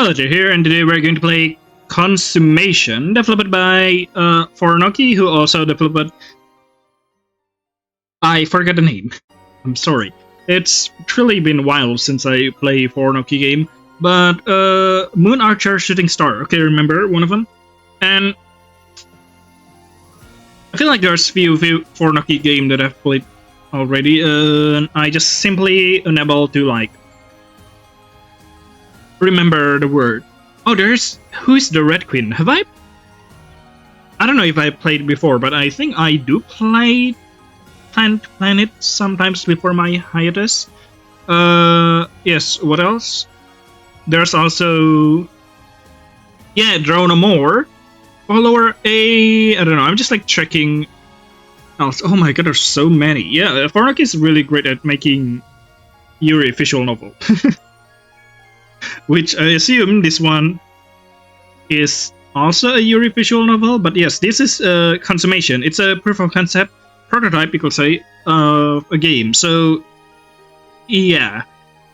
Hello here, and today we're going to play Consummation, developed by Fornoki, who also developed... I forgot the name. I'm sorry. It's truly been a while since I play Fornoki game, but Moon Archer Shooting Star, okay, remember one of them? And I feel like there's few Fornoki game that I've played already, and I just simply unable to like remember the word. Oh, who's the Red Queen? I don't know if I played before, but I think I do play Planet sometimes before my hiatus. Yes, what else? There's also... yeah, Drone More. Follower A... I don't know, I'm just like checking else. Oh my god, there's so many. Yeah, Fornoki is really great at making Yuri visual novel. Which I assume this one is also a Yuri visual novel, but yes, this is Consummation. It's a proof of concept prototype, you could say, of a game. So, yeah,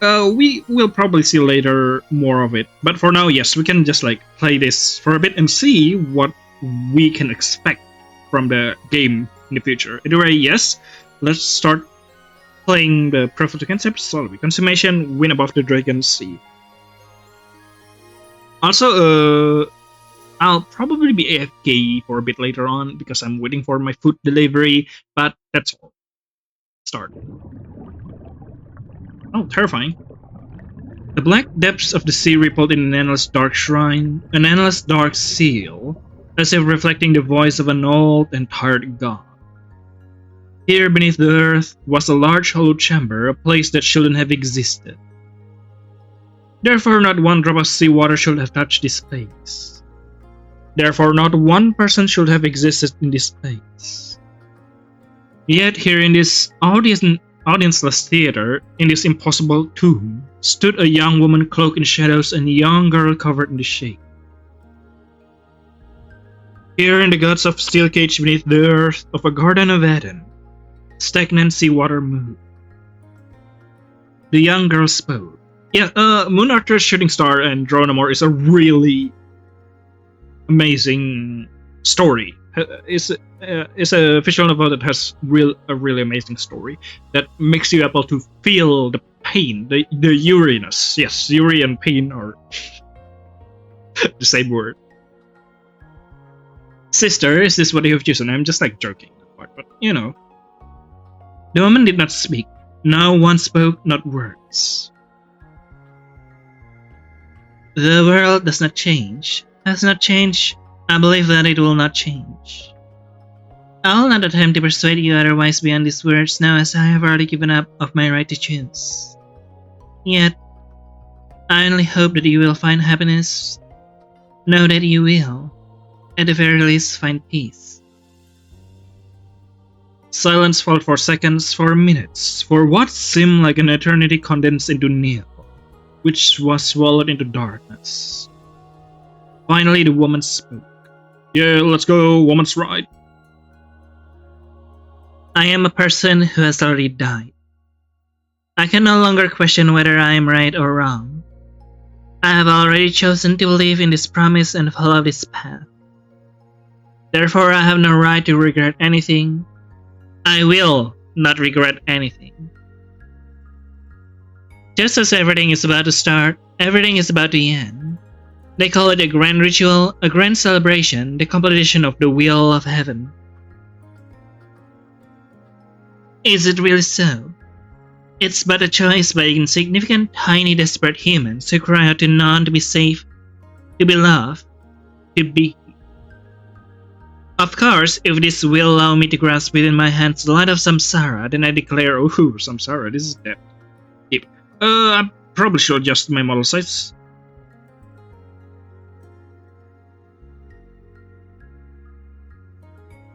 we will probably see later more of it. But for now, yes, we can just like play this for a bit and see what we can expect from the game in the future. Anyway, yes, let's start playing the proof of the concept. Slowly, Consummation, win above the Dragon Sea. Also, I'll probably be AFK for a bit later on because I'm waiting for my food delivery, but that's all. Start. Oh, terrifying. The black depths of the sea rippled in an endless dark shrine, an endless dark seal, as if reflecting the voice of an old and tired god. Here beneath the earth was a large hollow chamber, a place that shouldn't have existed. Therefore, not one drop of seawater should have touched this place. Therefore, not one person should have existed in this place. Yet, here in this audienceless theater, in this impossible tomb, stood a young woman cloaked in shadows and a young girl covered in the shade. Here, in the guts of steel cage beneath the earth of a garden of Eden, stagnant seawater moved. The young girl spoke. Yeah, Moon Archer Shooting Star and Drone More is a really amazing story. It's a visual novel that has a really amazing story that makes you able to feel the pain, the Yuriness. Yes, Yuri and pain are the same word. Sister, is this what you have chosen? I'm just like joking, but you know. The woman did not speak. No one spoke, not words. The world does not change. Has not changed. I believe that it will not change. I will not attempt to persuade you otherwise beyond these words now, as I have already given up of my right to choose. Yet, I only hope that you will find happiness. Know that you will, at the very least, find peace. Silence followed for seconds, for minutes, for what seemed like an eternity condensed into nil, which was swallowed into darkness. Finally, the woman spoke. Yeah, let's go, woman's right. I am a person who has already died. I can no longer question whether I am right or wrong. I have already chosen to believe in this promise and follow this path. Therefore, I have no right to regret anything. I will not regret anything. Just as everything is about to start, everything is about to end. They call it a grand ritual, a grand celebration, the completion of the will of heaven. Is it really so? It's but a choice by insignificant, tiny, desperate humans who cry out to none to be safe, to be loved, to be. Of course, if this will allow me to grasp within my hands the light of samsara, then I declare, oh, samsara, this is deep. I probably should adjust my model size.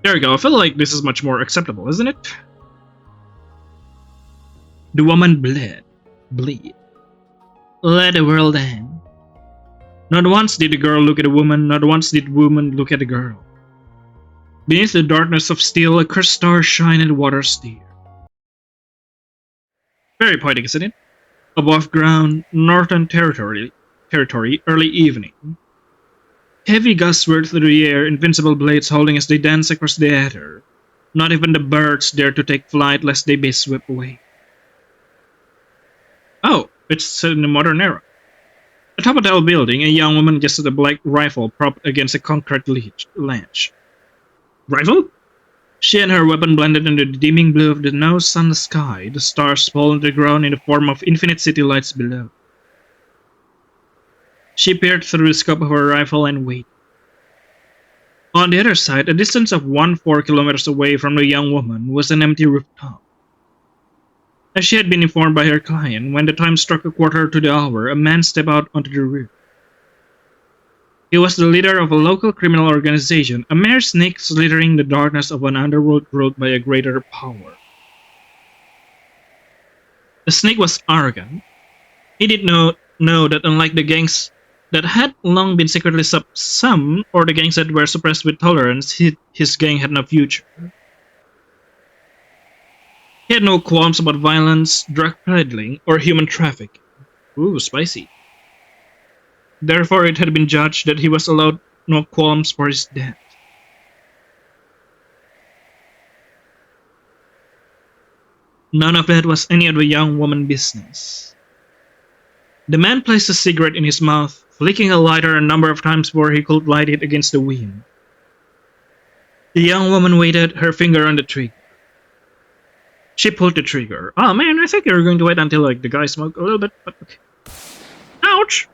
There we go, I feel like this is much more acceptable, isn't it? The woman bleed. Let the world end. Not once did the girl look at the woman, not once did the woman look at the girl. Beneath the darkness of steel, a cursed star shine and the water steer. Very poetic, isn't it? Above ground, northern territory, territory early evening. Heavy gusts whirled through the air, invincible blades holding as they danced across the ether. Not even the birds dared to take flight lest they be swept away. Oh, it's set in the modern era. Atop a tall building, a young woman gestured a black rifle propped against a concrete ledge. Rifle? She and her weapon blended in the dimming blue of the now sunless sky. The stars fall on the ground in the form of infinite city lights below. She peered through the scope of her rifle and waited. On the other side, a distance of 4 kilometers away from the young woman, was an empty rooftop. As she had been informed by her client, when the time struck a quarter to the hour, a man stepped out onto the roof. He was the leader of a local criminal organization, a mere snake slithering the darkness of an underworld ruled by a greater power. The snake was arrogant. He did know that unlike the gangs that had long been secretly some or the gangs that were suppressed with tolerance, his gang had no future. He had no qualms about violence, drug peddling, or human trafficking. Ooh, spicy. Therefore, it had been judged that he was allowed no qualms for his death. None of that was any of the young woman's business. The man placed a cigarette in his mouth, flicking a lighter a number of times before he could light it against the wind. The young woman waited, her finger on the trigger. She pulled the trigger. Oh man, I think you're going to wait until the guy smoked a little bit, but okay. Ouch!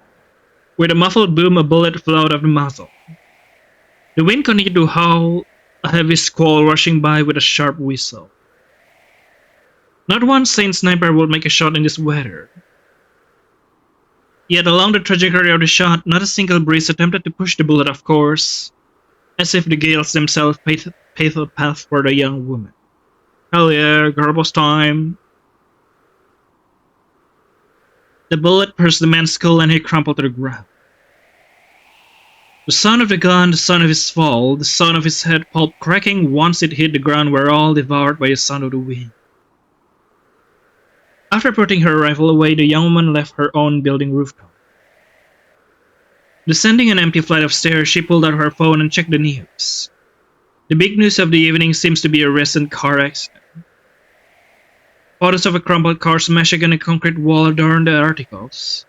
With a muffled boom, a bullet flew out of the muzzle. The wind continued to howl, a heavy squall rushing by with a sharp whistle. Not one sane sniper would make a shot in this weather. Yet along the trajectory of the shot, not a single breeze attempted to push the bullet off course, as if the gales themselves paved a path for the young woman. Hell yeah, Garbo's time. The bullet pierced the man's skull and he crumpled to the ground. The sound of the gun, the sound of his fall, the sound of his head pulp cracking once it hit the ground were all devoured by the sound of the wind. After putting her rifle away, the young woman left her own building rooftop. Descending an empty flight of stairs, she pulled out her phone and checked the news. The big news of the evening seems to be a recent car accident. Photos of a crumpled car smashing on a concrete wall adorn the articles.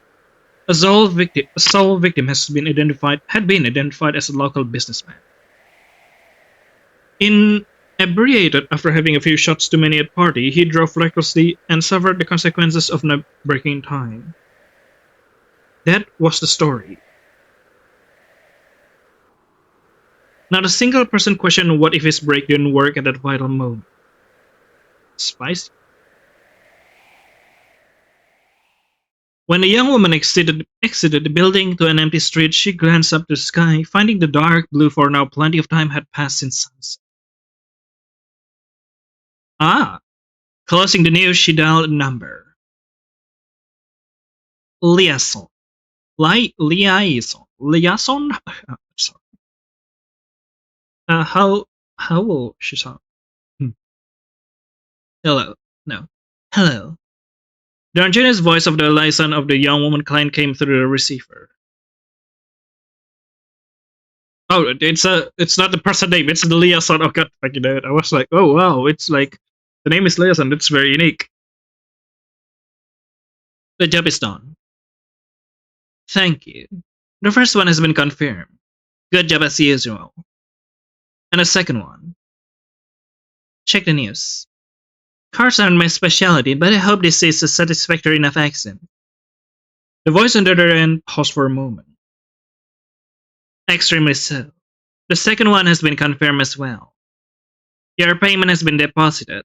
A sole victim had been identified as a local businessman. Inebriated after having a few shots too many at party, he drove recklessly and suffered the consequences of not braking time. That was the story. Not a single person questioned what if his brake didn't work at that vital moment. Spicy. When the young woman exited the building to an empty street, she glanced up to the sky, finding the dark blue for now plenty of time had passed since sunset. Ah! Closing the news, she dialed a number. Liaison. Liaison? Sorry. How will she sound? Hello. No. Hello. The androgynous voice of the liaison of the young woman client came through the receiver. Oh, it's not the person name, it's the liaison. Oh god, fucking it. I was like, oh wow, it's like the name is liaison, that's very unique. The job is done. Thank you. The first one has been confirmed. Good job as usual. And the second one. Check the news. Cars aren't my specialty, but I hope this is a satisfactory enough accident. The voice on the other end paused for a moment. Extremely so. The second one has been confirmed as well. Your payment has been deposited.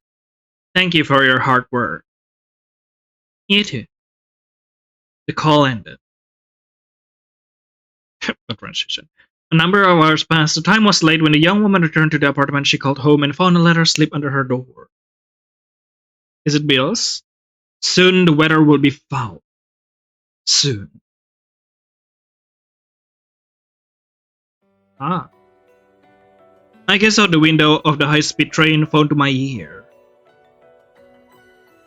Thank you for your hard work. You too. The call ended. A transition. A number of hours passed. The time was late when the young woman returned to the apartment she called home and found a letter slipped under her door. Is it bills? Soon the weather will be foul. Soon. Ah. I gazed out the window of the high-speed train, phone to my ear.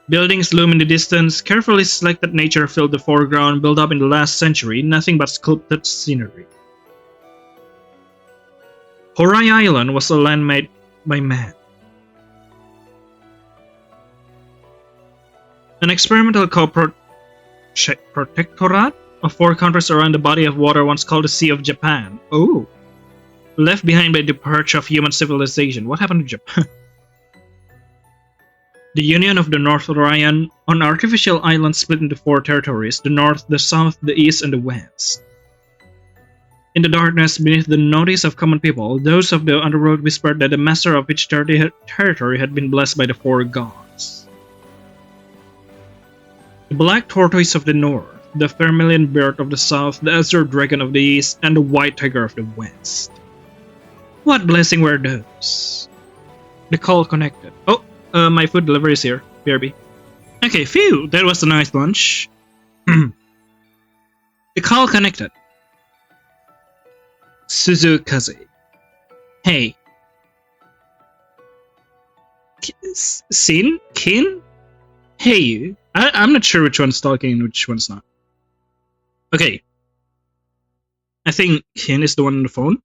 Buildings loom in the distance, carefully selected nature filled the foreground, built up in the last century, nothing but sculpted scenery. Horai Island was a land made by man. An experimental protectorate of 4 countries around the body of water once called the Sea of Japan. Oh. Left behind by the departure of human civilization. What happened to Japan? The Union of the North Orion, an artificial island split into 4 territories, the North, the South, the East, and the West. In the darkness, beneath the notice of common people, those of the underworld whispered that the master of each territory had been blessed by the 4 gods. The Black Tortoise of the North, the Vermilion Bird of the South, the Azure Dragon of the East, and the White Tiger of the West. What blessing were those? The call connected. Oh, my food delivery is here. BRB. Okay, phew, that was a nice lunch. The call connected. Suzukaze. Hey. Sin? Kin? Hey you. I'm not sure which one's talking and which one's not. Okay. I think Kin is the one on the phone.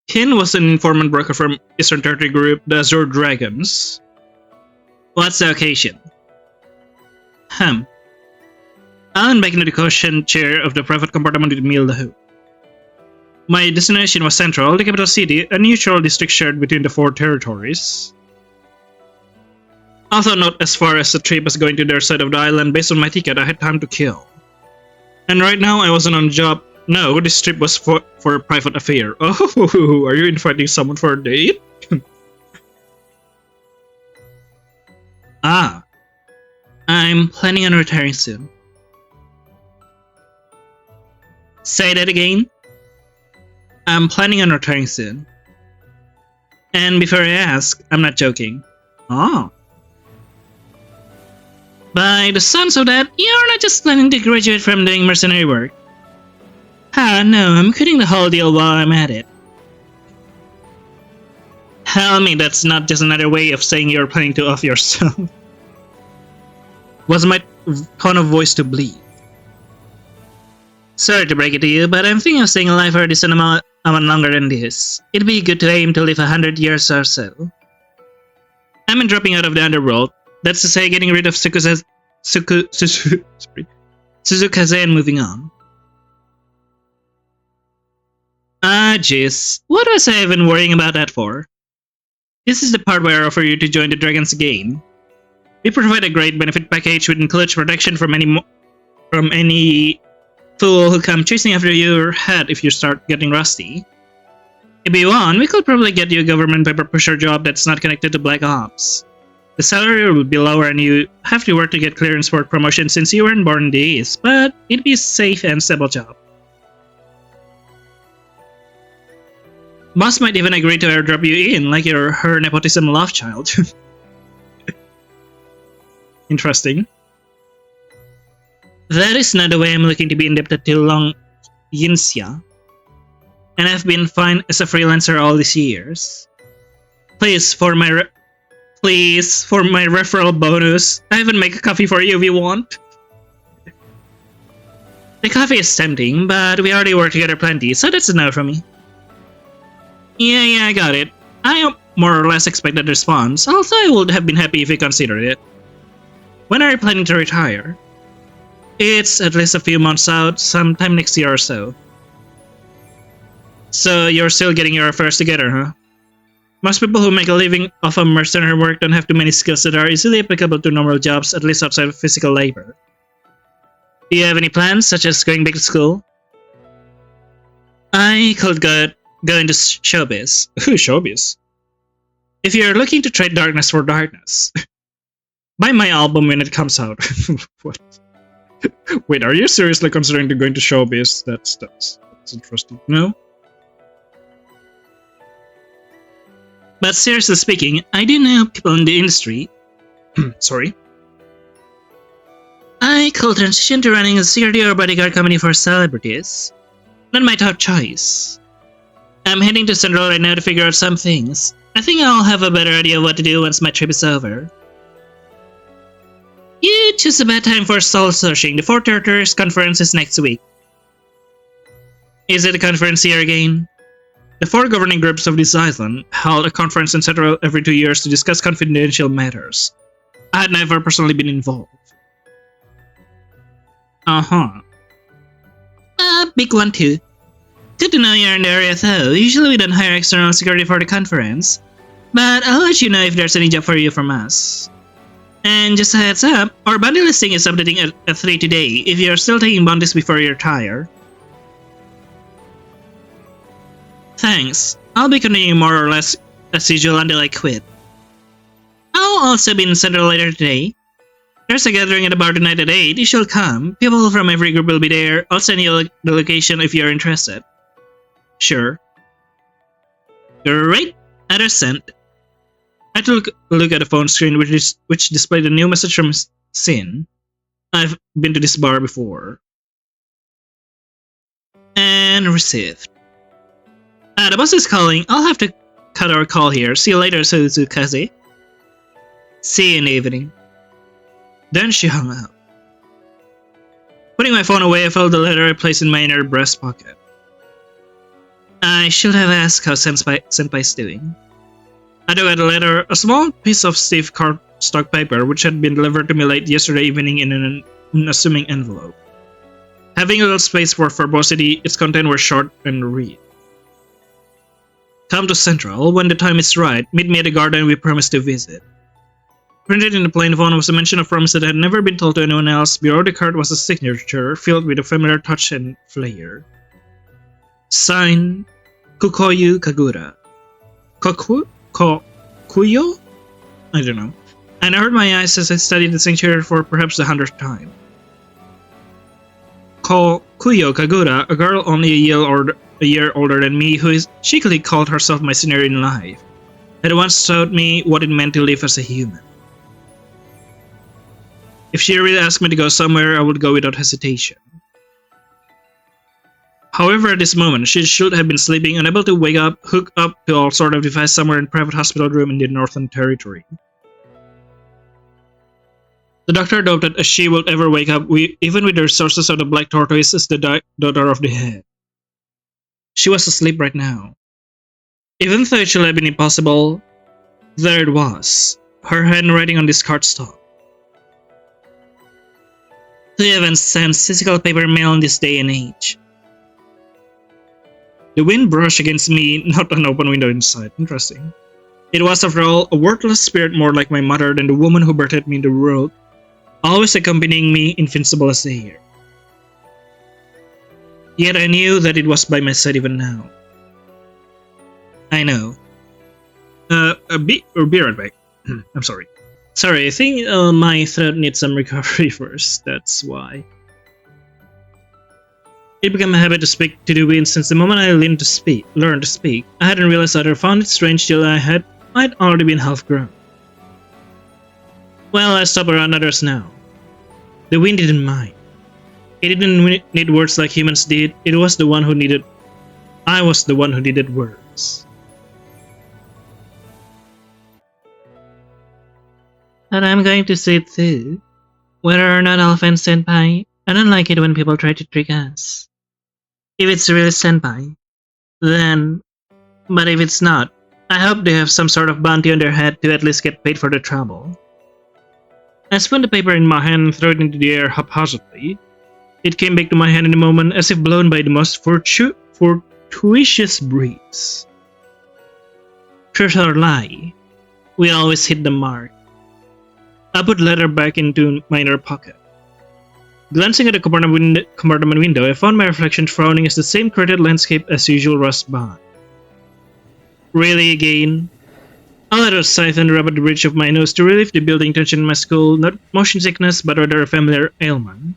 Kin was an informant broker from Eastern Territory Group, the Azure Dragons. What's the occasion? I'm back into the caution chair of the private compartment with Emil Lahu. My destination was Central, the capital city, a neutral district shared between the 4 territories. Although not as far as the trip as going to their side of the island, based on my ticket, I had time to kill. And right now, I wasn't on a job. No, this trip was for a private affair. Oh, are you inviting someone for a date? I'm planning on retiring soon. Say that again? I'm planning on retiring soon. And before I ask, I'm not joking. Oh. By the sounds of that, you're not just planning to graduate from doing mercenary work. No, I'm quitting the whole deal while I'm at it. Tell me that's not just another way of saying you're planning to off yourself. Was my tone of voice to bleed? Sorry to break it to you, but I'm thinking of staying alive for a decent amount longer than this. It'd be good to aim to live 100 years or so. I'm dropping out of the underworld. That's to say, getting rid of Suzukaze and moving on. Jeez. What was I even worrying about that for? This is the part where I offer you to join the Dragons again. We provide a great benefit package which includes protection from any fool who come chasing after your head if you start getting rusty. If you want, we could probably get you a government paper pusher job that's not connected to Black Ops. The salary will be lower and you have to work to get clearance for promotion since you weren't born in the East, but it'd be a safe and stable job. Boss might even agree to airdrop you in, like you're her nepotism love child. Interesting. That is not the way I'm looking to be indebted to Long Yinxia. And I've been fine as a freelancer all these years. Please, for my referral bonus, I even make a coffee for you if you want. The coffee is tempting, but we already work together plenty, so that's a no from me. Yeah, I got it. I more or less expected the response, although I would have been happy if you considered it. When are you planning to retire? It's at least a few months out, sometime next year or so. So you're still getting your affairs together, huh? Most people who make a living off of mercenary work don't have too many skills that are easily applicable to normal jobs, at least outside of physical labor. Do you have any plans, such as going back to school? I could go into showbiz. Showbiz? If you're looking to trade darkness for darkness, buy my album when it comes out. What? Wait, are you seriously considering to go into showbiz? That's interesting. No? But seriously speaking, I do know people in the industry. Sorry. I could transition to running a security or bodyguard company for celebrities. Not my top choice. I'm heading to Central right now to figure out some things. I think I'll have a better idea of what to do once my trip is over. You choose a bad time for soul searching. The Fourth Terrorose conference is next week. Is it a conference here again? The four governing groups of this island held a conference in Central every 2 years to discuss confidential matters. I had never personally been involved. Uh-huh. A big one too. Good to know you're in the area though. Usually we don't hire external security for the conference. But I'll let you know if there's any job for you from us. And just a heads up, our bounty listing is updating at 3 today if you're still taking bounties before you retire. Thanks. I'll be continuing more or less as usual until I quit. I'll also be in Central later today. There's a gathering at the bar tonight at 8. You should come. People from every group will be there. I'll send you the location if you're interested. Sure. Great. Address sent. I took a look at the phone screen which displayed a new message from Sin. I've been to this bar before. And received. The boss is calling. I'll have to cut our call here. See you later, Suzukaze. See you in the evening. Then she hung up. Putting my phone away, I folded the letter I placed in my inner breast pocket. I should have asked how Senpai's doing. I dug out the letter, a small piece of stiff cardstock paper which had been delivered to me late yesterday evening in an unassuming envelope. Having a little space for verbosity, its contents were short and read. Come to Central. When the time is right, meet me at the garden we promised to visit. Printed in the plain font was a mention of promise that had never been told to anyone else. Below the card was a signature filled with a familiar touch and flair. Signed, Kukoyu Kagura. Kuyo? I don't know. And I hurt my eyes as I studied the signature for perhaps the 100th time. Kuyo Kagura, a girl only a year older than me who cheekily called herself my senior in life, had once taught me what it meant to live as a human. If she really asked me to go somewhere, I would go without hesitation. However, at this moment, she should have been sleeping, unable to wake up, hooked up to all sort of device somewhere in a private hospital room in the Northern Territory. The doctor doubted as she would ever wake up, even with the resources of the Black Tortoise as the daughter of the head. She was asleep right now. Even though it should have been impossible, there it was, her handwriting on this cardstock. Who even sends physical paper mail in this day and age? The wind brushed against me, not an open window inside. Interesting. It was, after all, a worthless spirit more like my mother than the woman who birthed me in the world, always accompanying me, invincible as the air. Yet I knew that it was by my side even now. I know. Be right back. I'm sorry. Sorry, I think my throat needs some recovery first, that's why. It became a habit to speak to the wind since the moment I learned to speak. I hadn't realized that I found it strange till I'd already been half grown. Well, I stop around others now. The wind didn't mind. It didn't need words like humans did. I was the one who needed words. But I'm going to say it too. Whether or not I'll offend Senpai, I don't like it when people try to trick us. If it's really Senpai, then... But if it's not, I hope they have some sort of bounty on their head to at least get paid for the trouble. I spun the paper in my hand and threw it into the air haphazardly. It came back to my hand in a moment as if blown by the most fortuitous breeze. Truth or lie, we always hit the mark. I put the letter back into my inner pocket. Glancing at the compartment window, I found my reflection frowning as the same curated landscape as usual rushed by. Really again? I let out a sigh and rub at the bridge of my nose to relieve the building tension in my skull, not motion sickness but rather a familiar ailment.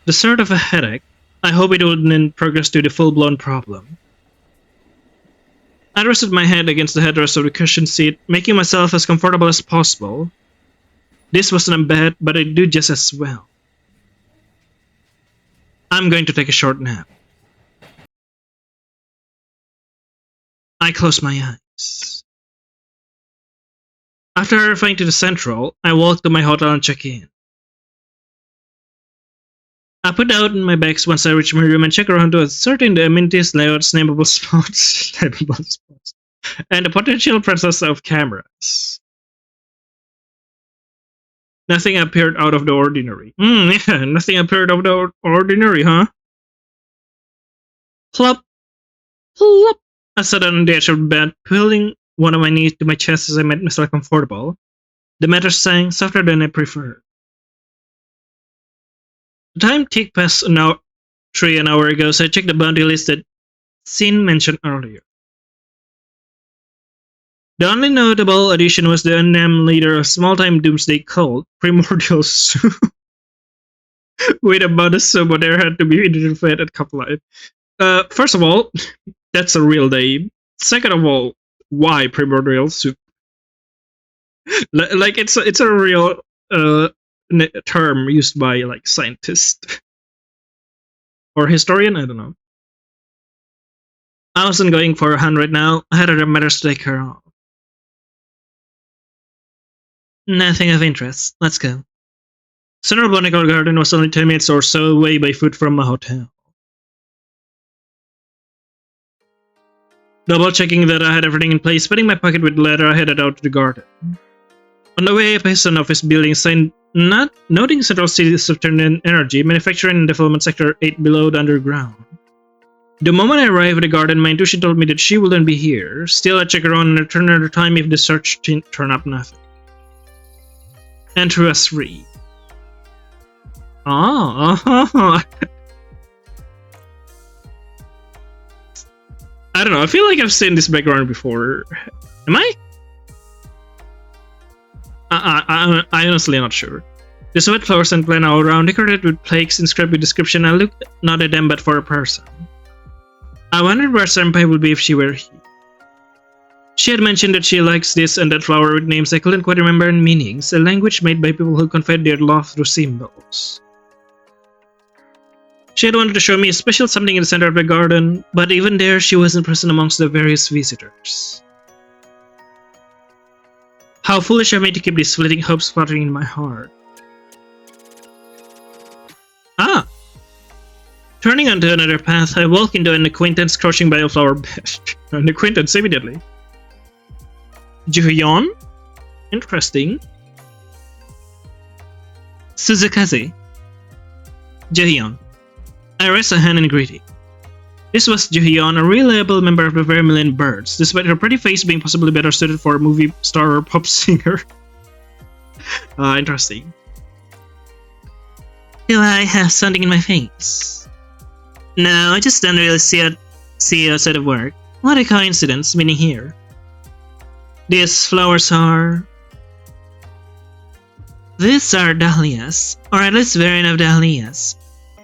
The sort of a headache. I hope it wouldn't progress to the full-blown problem. I rested my head against the headrest of the cushioned seat, making myself as comfortable as possible. This wasn't bad, but I'd do just as well. I'm going to take a short nap. I close my eyes. After arriving to the Central, I walked to my hotel and checked in. I put out my bags once I reached my room and checked around to ascertain the amenities, layouts, nameable spots, nameable spots, and the potential presence of cameras. Nothing appeared out of the ordinary. Yeah, nothing appeared out of the ordinary, huh? Plop, plop. I sat on the edge of the bed, pulling one of my knees to my chest as I made myself comfortable. The mattress sang softer than I preferred. The time ticked past an hour, 3 an hour ago, so I checked the bounty list that Sin mentioned earlier. The only notable addition was the unnamed leader of small-time doomsday cult, Primordial Soup. Wait about us, so but there had to be identified at Couple. First of all, that's a real name. Second of all, why Primordial Soup? Like it's a real term used by like scientists or historian. I don't know. I wasn't going for a hunt right now. I had other matters to take care of. Nothing of interest. Let's go. Central Botanical Garden was only 10 minutes or so away by foot from my hotel. Double checking that I had everything in place, patting my pocket with the letter, I headed out to the garden. On the way, I passed an office building sign not noting Central City's Subterranean Energy, Manufacturing and Development Sector 8 below the underground. The moment I arrived at the garden, my intuition told me that she wouldn't be here. Still, I checked around and returned another time if the search turned up nothing. Enter as 3. I don't know, I feel like I've seen this background before. Am I? I'm honestly not sure. The sweat flowers and plant all around, decorated with plaques inscribed with description. I looked not at them but for a person. I wondered where Senpai would be if she were here. She had mentioned that she likes this and that flower with names I couldn't quite remember and meanings, a language made by people who confide their love through symbols. She had wanted to show me a special something in the center of the garden, but even there she wasn't present amongst the various visitors. How foolish of me to keep these fleeting hopes fluttering in my heart. Ah! Turning onto another path, I walk into an acquaintance crouching by a flower bed. An acquaintance immediately. Juhyeon? Interesting. Suzukaze. Juhyeon. I raised a hand in greeting. This was Juhyeon, a reliable member of the Vermilion Birds, despite her pretty face being possibly better suited for a movie star or pop singer. Interesting. Do I have something in my face? No, I just don't really see you outside of work. What a coincidence, meaning here. These flowers are... These are dahlias, or at least variant of dahlias.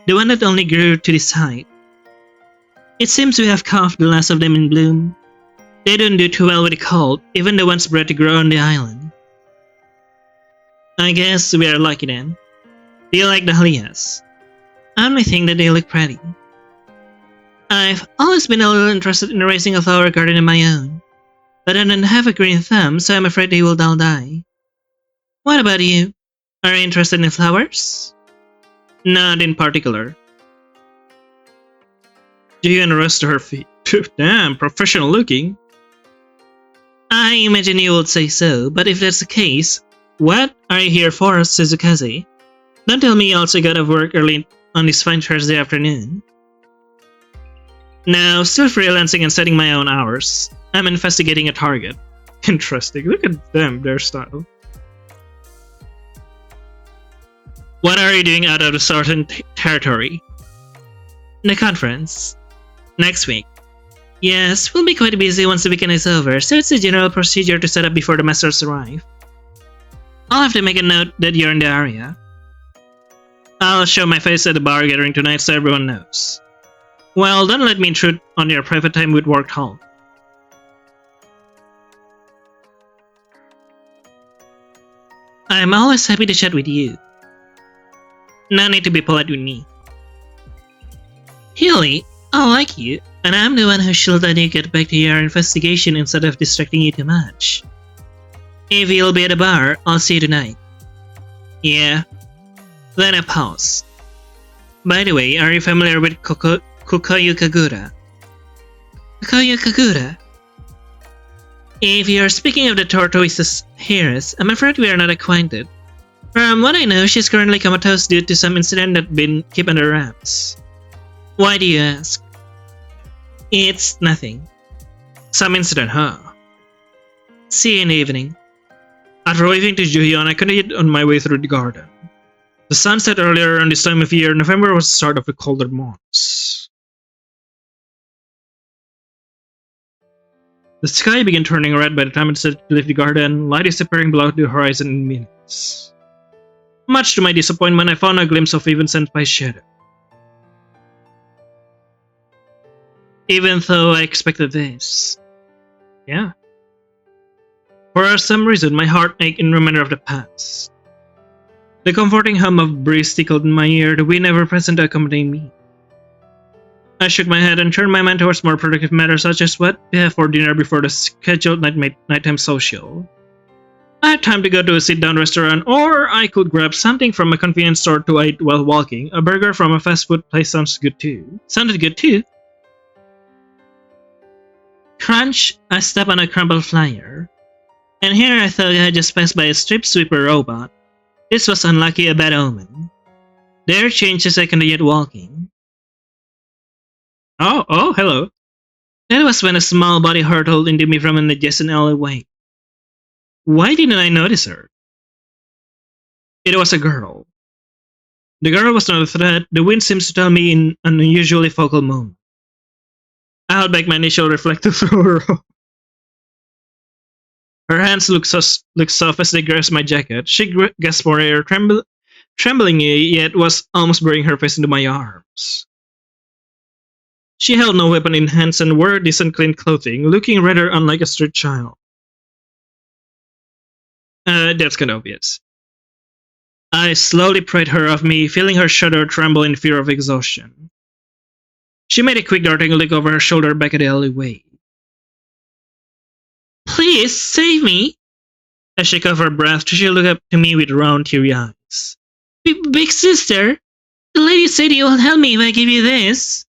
The one that only grew to this height. It seems we have caught the last of them in bloom. They don't do too well with the cold, even the ones bred to grow on the island. I guess we are lucky then. Do you like dahlias? I only think that they look pretty. I've always been a little interested in raising a flower garden of my own, but I don't have a green thumb, so I'm afraid they will all die. What about you? Are you interested in flowers? Not in particular. Jihyun rose to her feet. Damn, professional looking. I imagine you would say so, but if that's the case, what are you here for, Suzukaze? Don't tell me you also got off work early on this fine Thursday afternoon. No, still freelancing and setting my own hours. I'm investigating a target. Interesting, look at them, their style. What are you doing out of the certain territory? The conference. Next week. Yes, we'll be quite busy once the weekend is over, so it's a general procedure to set up before the masters arrive. I'll have to make a note that you're in the area. I'll show my face at the bar gathering tonight so everyone knows. Well, don't let me intrude on your private time with work hall. I'm always happy to chat with you. No need to be polite with me. Hilly, I like you, and I'm the one who should let you get back to your investigation instead of distracting you too much. If you'll be at the bar, I'll see you tonight. Yeah. Then a pause. By the way, are you familiar with Kukoyu Kagura? Kukoyu Kagura? If you're speaking of the Tortoise's heiress, I'm afraid we are not acquainted. From what I know, she's currently comatose due to some incident that's been kept under wraps. Why do you ask? It's nothing. Some incident, huh? See you in the evening. After waving to Juhyun, I continued on my way through the garden. The sun set earlier around this time of year. November was the start of the colder months. The sky began turning red by the time it started to leave the garden, light disappearing below the horizon in minutes. Much to my disappointment, I found a glimpse of even senpai shadow. Even though I expected this. Yeah. For some reason, my heart ached in reminder of the past. The comforting hum of breeze tickled in my ear, the wind ever present to accompany me. I shook my head and turned my mind towards more productive matters such as what to have for dinner before the scheduled nighttime social. I had time to go to a sit-down restaurant, or I could grab something from a convenience store to eat while walking. A burger from a fast food place sounded good too. Crunch, I stepped on a crumbled flyer. And here I thought I had just passed by a strip sweeper robot. This was unlucky, a bad omen. There changed as I continued walking. Oh, hello. That was when a small body hurtled into me from an adjacent alleyway. Why didn't I notice her? It was a girl. The girl was not a threat. The wind seems to tell me in an unusually focal moment. I held back my initial reflex to throw her off. Her hands looked soft as they grasped my jacket. She gasped for air, trembling yet was almost burying her face into my arms. She held no weapon in hands and wore decent clean clothing, looking rather unlike a street child. That's kind of obvious. I slowly pried her off me, feeling her shudder tremble in fear of exhaustion. She made a quick darting look over her shoulder back at the alleyway. Please, save me! As she caught her breath, she looked up to me with round, teary eyes. Big sister, the lady said you will help me if I give you this.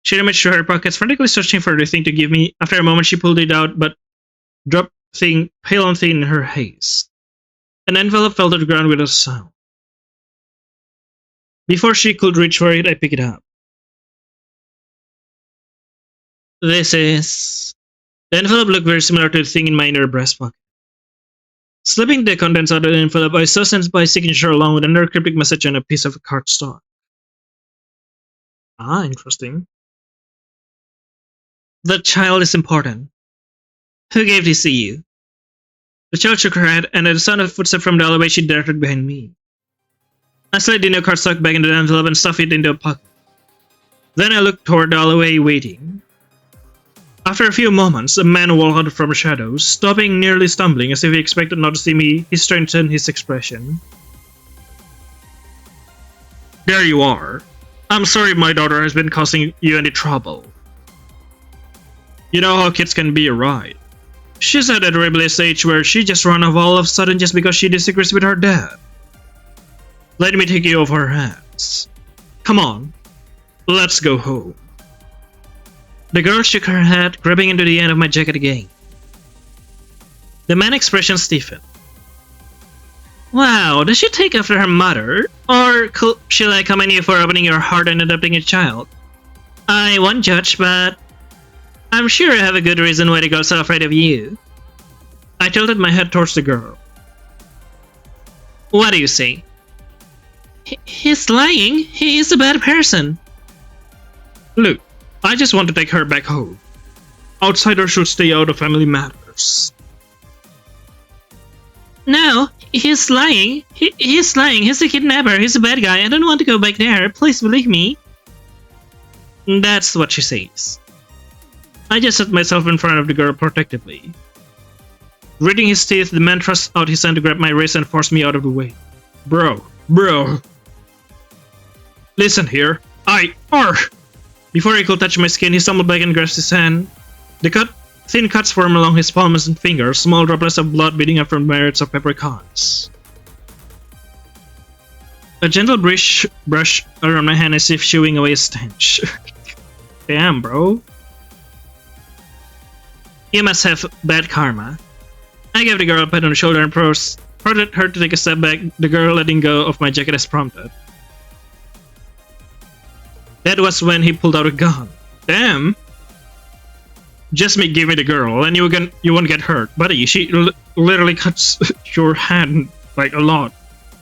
She rummaged through her pockets, frantically searching for the thing to give me. After a moment, she pulled it out, but dropped thing pale and thin in her haste. An envelope fell to the ground with a sound. Before she could reach for it, I picked it up. This is... The envelope looked very similar to the thing in my inner breast pocket. Slipping the contents out of the envelope, I saw Senpai's signature along with another cryptic message on a piece of cardstock. Ah, interesting. The child is important. Who gave this to you? The child shook her head, and at the sound of footsteps from the alleyway, she darted behind me. I slid the new cardstock back into the envelope and stuffed it into a pocket. Then I looked toward the alleyway, waiting. After a few moments, a man walked out from the shadows, stopping, nearly stumbling, as if he expected not to see me. He strengthened his expression. There you are. I'm sorry my daughter has been causing you any trouble. You know how kids can be, right? She's at that rebellious age where she just runs off all of a sudden just because she disagrees with her dad. Let me take you off her hands. Come on, let's go home. The girl shook her head, grabbing into the end of my jacket again. The man's expression stiffened. Wow, does she take after her mother? Or shall I commend you for opening your heart and adopting a child? I won't judge, but I'm sure you have a good reason why the girl's so afraid of you. I tilted my head towards the girl. What do you say? He's lying. He is a bad person. Look, I just want to take her back home. Outsiders should stay out of family matters. No, he's lying. He's lying. He's a kidnapper. He's a bad guy. I don't want to go back there. Please believe me. That's what she says. I just set myself in front of the girl protectively. Gritting his teeth, the man thrust out his hand to grab my wrist and force me out of the way. Bro. Listen here. Before he could touch my skin, he stumbled back and grasped his hand. The cut Thin cuts form along his palms and fingers, small droplets of blood beading up from merits of peppercorns. A gentle brush around my hand as if shooing away a stench. Damn, bro. You must have bad karma. I gave the girl a pat on the shoulder and prodded her to take a step back, the girl letting go of my jacket as prompted. That was when he pulled out a gun. Damn. Just give me the girl and you won't get hurt. Buddy, she literally cuts your hand like a lot.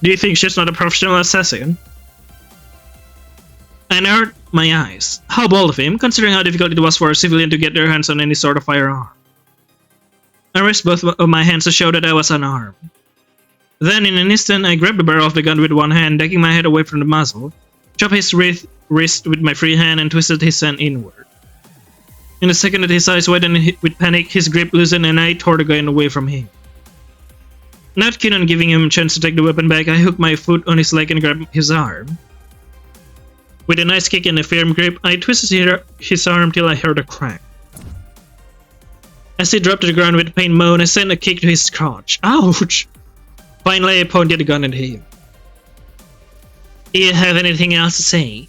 Do you think she's not a professional assassin? I narrowed my eyes. How bold of him, considering how difficult it was for a civilian to get their hands on any sort of firearm. I raised both of my hands to show that I was unarmed. Then, in an instant, I grabbed the barrel of the gun with one hand, ducking my head away from the muzzle, chopped his wrist with my free hand, and twisted his hand inward. In a second that his eyes widened with panic, his grip loosened and I tore the gun away from him. Not keen on giving him a chance to take the weapon back, I hooked my foot on his leg and grabbed his arm. With a nice kick and a firm grip, I twisted his arm till I heard a crack. As he dropped to the ground with a pain moan, I sent a kick to his crotch. Ouch! Finally, I pointed the gun at him. Do you have anything else to say?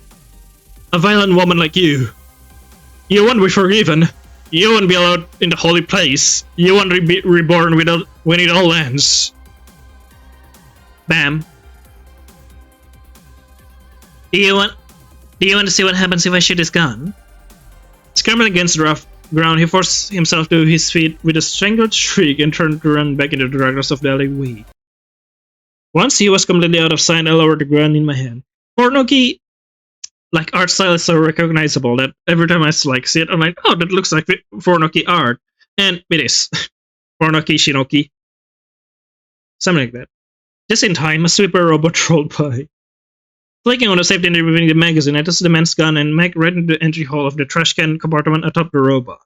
A violent woman like you won't be forgiven. You won't be allowed in the holy place. You won't be reborn when it all ends. Bam. Do you want to see what happens if I shoot his gun? Scrambling against the rough ground, he forced himself to his feet with a strangled shriek and turned to run back into the darkness of the alleyway. Once he was completely out of sight, I lowered the gun in my hand. Pornoki, art style is so recognizable that every time I see it, I'm like, oh, that looks like Pornoki art. And it is. Pornoki Shinoki. Something like that. Just in time, a sweeper robot rolled by. Flicking on the safety and removing the magazine, I tossed the man's gun and mag right into the entry hole of the trash can compartment atop the robot.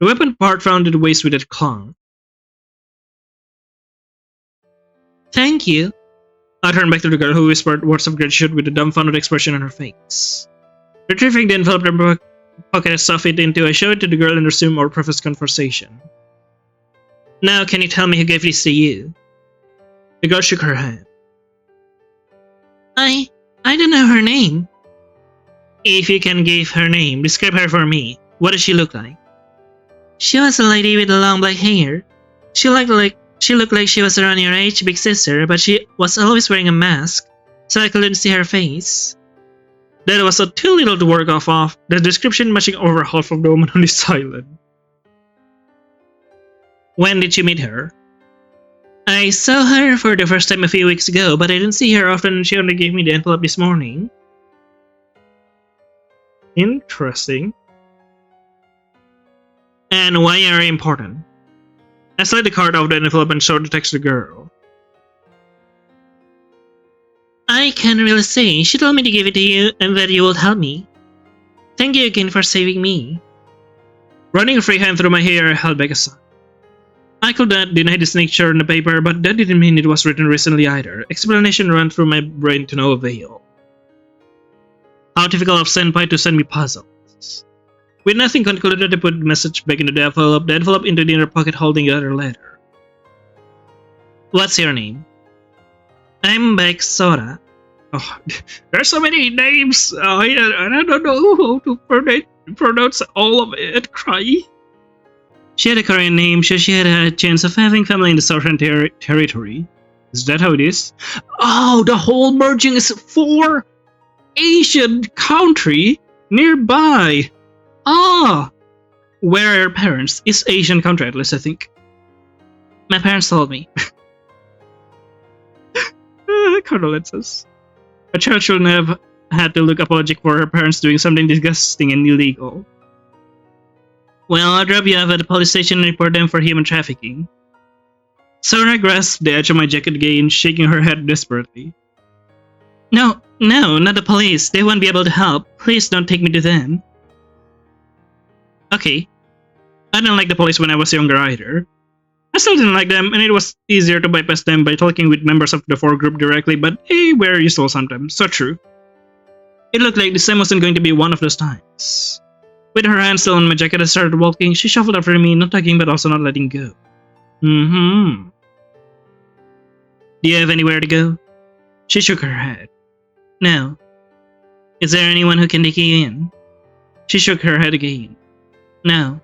The weapon part found in the waist with it clung. Thank you. I turned back to the girl who whispered words of gratitude with a dumbfounded expression on her face. Retrieving the envelope in her pocket I stuffed it into, I showed it to the girl and resumed our previous conversation. Now, can you tell me who gave this to you? The girl shook her head. I don't know her name. If you can give her name, describe her for me. What does she look like? She was a lady with long black hair. She looked like she was around your age, big sister, but she was always wearing a mask, so I couldn't see her face. That was too little to work off of, the description matching over half of the woman on this island. When did you meet her? I saw her for the first time a few weeks ago, but I didn't see her often and she only gave me the envelope this morning. Interesting. And why are you important? I slid the card out of the envelope and showed the text to the girl. I can't really say. She told me to give it to you and that you will help me. Thank you again for saving me. Running a free hand through my hair, I held back a sigh. I could not deny the signature on the paper, but that didn't mean it was written recently either. Explanation ran through my brain to no avail. How difficult of senpai to send me puzzles. With nothing concluded, I put the message back into the envelope into the inner pocket holding the other letter. What's your name? I'm Beck Sora. Oh, there's so many names. I don't know how to pronounce all of it. Cry. She had a Korean name, so she had a chance of having family in the southern territory. Is that how it is? Oh, the whole merging is 4 Asian country nearby. Ah, where are your parents? It's Asian country at least, I think. My parents told me. Condolences. A child shouldn't have had to look apologetic for her parents doing something disgusting and illegal. Well, I'll drop you off at the police station and report them for human trafficking. Sora grasped the edge of my jacket again, shaking her head desperately. No, not the police. They won't be able to help. Please don't take me to them. Okay. I didn't like the police when I was younger either. I still didn't like them, and it was easier to bypass them by talking with members of the 4 group directly, but hey, we're useful sometimes. So true. It looked like this time wasn't going to be one of those times. With her hand still on my jacket, I started walking. She shuffled after me, not tugging but also not letting go. Mm-hmm. Do you have anywhere to go? She shook her head. No. Is there anyone who can take you in? She shook her head again. No.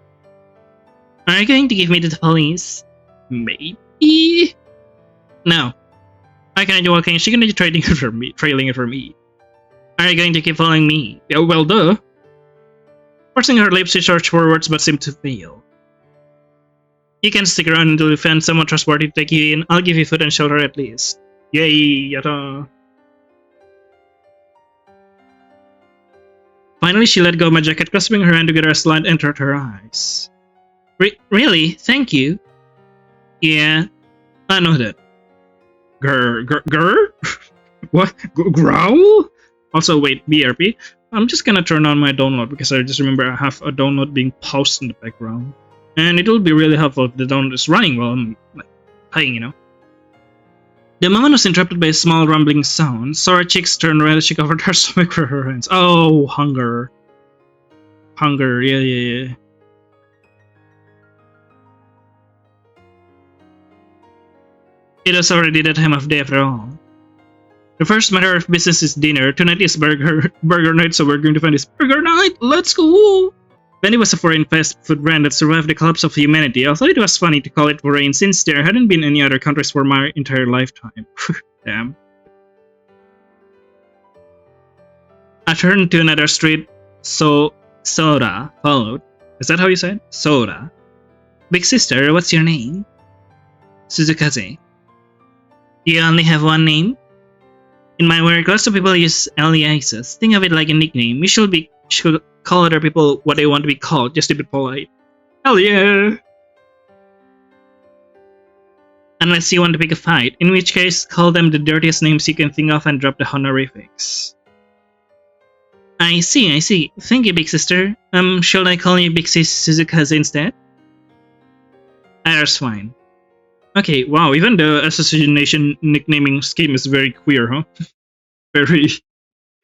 Are you going to give me to the police? Maybe? No. I can't walking. She's gonna be trailing it for me. Are you going to keep following me? Oh, well, duh. Forcing her lips, she searched for words but seemed to fail. You can stick around until you find someone trustworthy to take you in. I'll give you food and shelter at least. Yay, yata. Finally, she let go of my jacket, clasping her hand together as light entered her eyes. Really? Thank you? Yeah, I know that. Grr? What? Growl? Also, wait, BRP. I'm just gonna turn on my download because I just remember I have a download being paused in the background. And it will be really helpful if the download is running while I'm playing, you know. The moment was interrupted by a small rumbling sound. Sora cheeks turned red as she covered her stomach with her hands. Oh, hunger. Hunger, yeah. It was already that time of day after all. The first matter of business is dinner. Tonight is burger night, so we're going to find this burger night. Let's go! Bendy was a foreign fast food brand that survived the collapse of humanity. I thought it was funny to call it foreign since there hadn't been any other countries for my entire lifetime. Damn. I turned to another street, so Soda followed. Is that how you say it? Soda. Big sister, what's your name? Suzukaze. You only have one name? In my work, lots of people use aliases. Think of it like a nickname. You should call other people what they want to be called, just to be polite. Hell yeah! Unless you want to pick a fight, in which case, call them the dirtiest names you can think of and drop the honorifics. I see. Thank you, big sister. Should I call you Big Sis Suzukaze instead? Either's fine. Okay, wow, even the assassination nicknaming scheme is very queer, huh? Very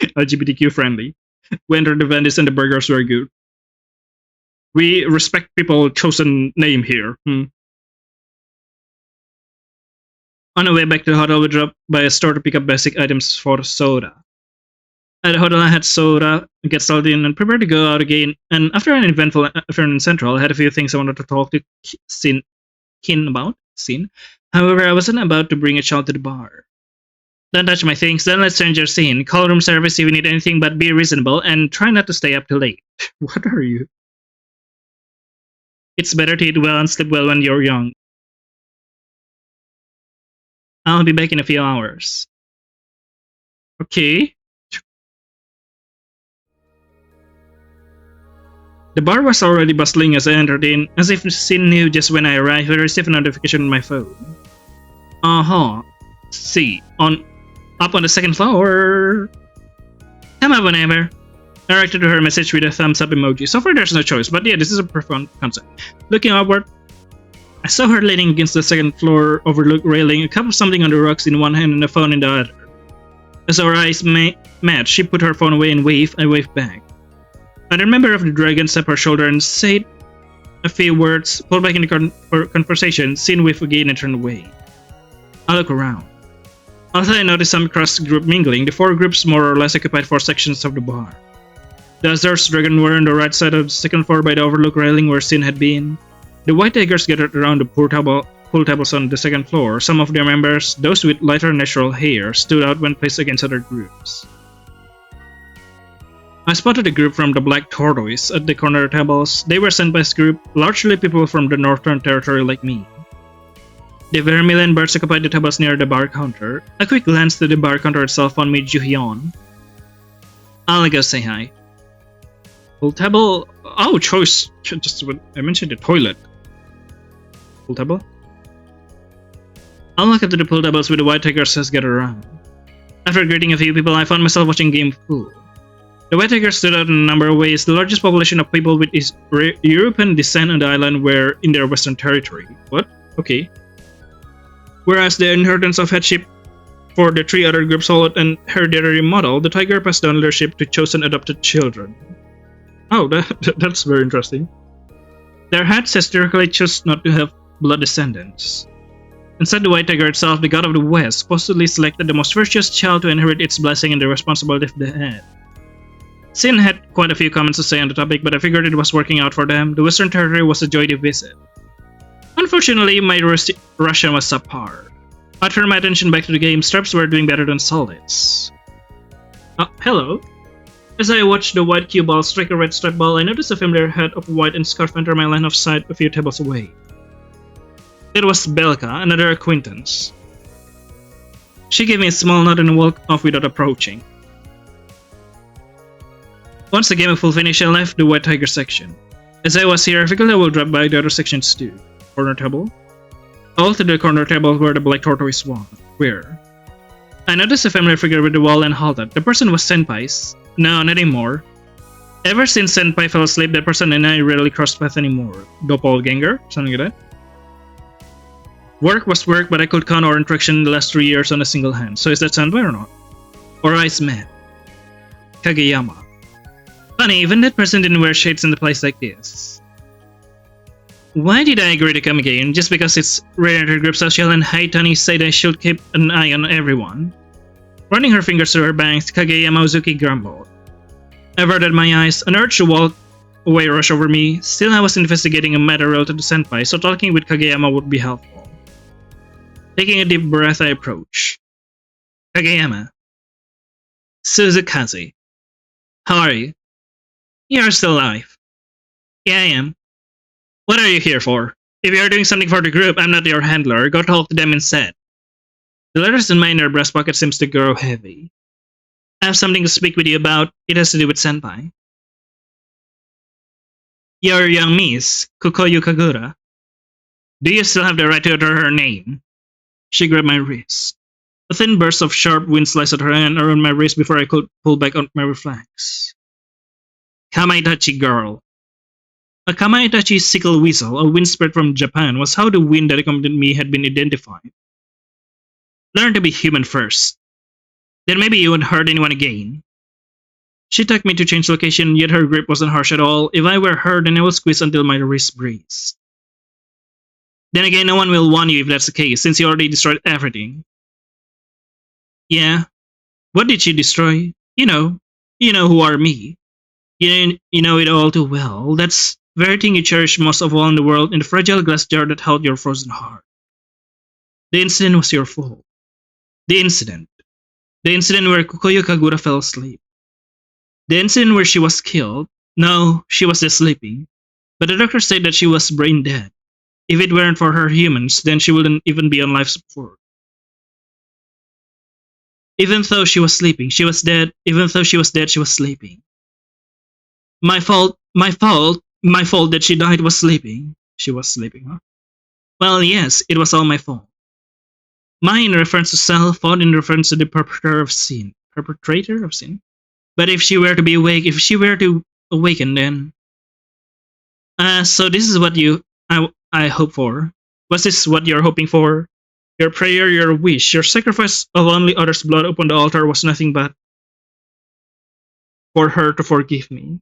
LGBTQ friendly. We entered the vendors and the burgers were good. We respect people's chosen name here. On the way back to the hotel, we dropped by a store to pick up basic items for soda. At the hotel, I had soda, get settled in, and prepared to go out again. And after an eventful afternoon in Central, I had a few things I wanted to talk to Kin about. However, I wasn't about to bring a child to the bar. Don't touch my things, don't let strangers in. Call room service if you need anything, but be reasonable and try not to stay up too late. What are you? It's better to eat well and sleep well when you're young. I'll be back in a few hours. Okay. The bar was already bustling as I entered in. As if Sin knew just when I arrived, I received a notification on my phone. See, up on the second floor. Come up whenever. I reacted to her message with a thumbs up emoji. So far there's no choice, but yeah, this is a profound concept. Looking upward, I saw her leaning against the second floor overlook railing, a cup of something on the rocks in one hand and a phone in the other. As our eyes met, she put her phone away and waved. I waved back. Another member of the dragon stepped her shoulder and said a few words, pulled back in the conversation. Sin waved again and turned away. I looked around. Although I noticed some cross-group mingling, the four groups more or less occupied four sections of the bar. The Azor's dragon were on the right side of the second floor by the overlook railing where Sin had been. The white tigers gathered around the pool tables on the second floor. Some of their members, those with lighter natural hair, stood out when placed against other groups. I spotted a group from the Black Tortoise at the corner tables. They were sent by this group, largely people from the Northern Territory like me. The vermilion birds occupied the tables near the bar counter. A quick glance to the bar counter itself found me Juhyun. I'll go say hi. Pool table. Oh, choice. Just when I mentioned the toilet. Pool table? I'll look up to the pool tables with the white tigers as gathered around. After greeting a few people, I found myself watching game of pool. The white tigers stood out in a number of ways. The largest population of people with European descent on the island were in their western territory. What? Okay. Whereas the inheritance of headship for the three other groups followed an hereditary model, the tiger passed down leadership to chosen adopted children. Oh, that's very interesting. Their hats historically chose not to have blood descendants. Instead, the White Tiger itself, the god of the West, supposedly selected the most virtuous child to inherit its blessing and the responsibility of the head. Sin had quite a few comments to say on the topic, but I figured it was working out for them. The Western Territory was a joy to visit. Unfortunately, my Russian was subpar. I turned my attention back to the game. Straps were doing better than solids. Hello. As I watched the white cue ball strike a red stripe ball, I noticed a familiar head of white and scarf enter my line of sight a few tables away. It was Belka, another acquaintance. She gave me a small nod and walked off without approaching. Once the game was full finish, I left the White Tiger section. As I was here, I figured I will drop by the other sections too. Corner table? All to the corner table where the black tortoise was. Where? I noticed a familiar figure with the wall and halted. The person was Senpai's. No, not anymore. Ever since Senpai fell asleep, that person and I rarely crossed paths anymore. Doppelganger? Something like that? Work was work, but I could count our interaction in the last 3 years on a single hand. So is that Senpai or not? Our eyes met. Kageyama. Funny, even that person didn't wear shades in a place like this. Why did I agree to come again? Just because it's rare group social and Haitani said I should keep an eye on everyone? Running her fingers through her bangs, Kageyama Uzuki grumbled. I averted my eyes. An urge to walk away rushed over me. Still, I was investigating a matter related to Senpai, so talking with Kageyama would be helpful. Taking a deep breath, I approach. Kageyama. Suzukaze. How are you? You are still alive. Yeah, I am. What are you here for? If you are doing something for the group, I'm not your handler. Go talk to them instead. The letters in my inner breast pocket seems to grow heavy. I have something to speak with you about. It has to do with Senpai. Your young miss, Kokoyu Kagura. Do you still have the right to utter her name? She grabbed my wrist. A thin burst of sharp wind sliced at her hand around my wrist before I could pull back on my reflex. Kamaitachi girl. A Kamaitachi sickle weasel, a wind spirit from Japan, was how the wind that accompanied me had been identified. Learn to be human first. Then maybe you won't hurt anyone again. She took me to change location, yet her grip wasn't harsh at all. If I were her, then I would squeeze until my wrist breathes. Then again, no one will want you if that's the case, since you already destroyed everything. Yeah. What did she destroy? You know who are me. You know it all too well. That's the very thing you cherish most of all in the world, in the fragile glass jar that held your frozen heart. The incident was your fault. The incident where Kokoyo Kagura fell asleep. The incident where she was killed. No, she was just sleeping. But the doctor said that she was brain dead. If it weren't for her humans, then she wouldn't even be on life support. Even though she was sleeping, she was dead. Even though she was dead, she was sleeping. My fault that she died was sleeping. She was sleeping, huh? Well, yes, it was all my fault. Mine in reference to self, fault in reference to the perpetrator of sin. Perpetrator of sin? But if she were to awaken, then... So this is what I hope for. Was this what you're hoping for? Your prayer, your wish, your sacrifice of only others' blood upon the altar was nothing but for her to forgive me.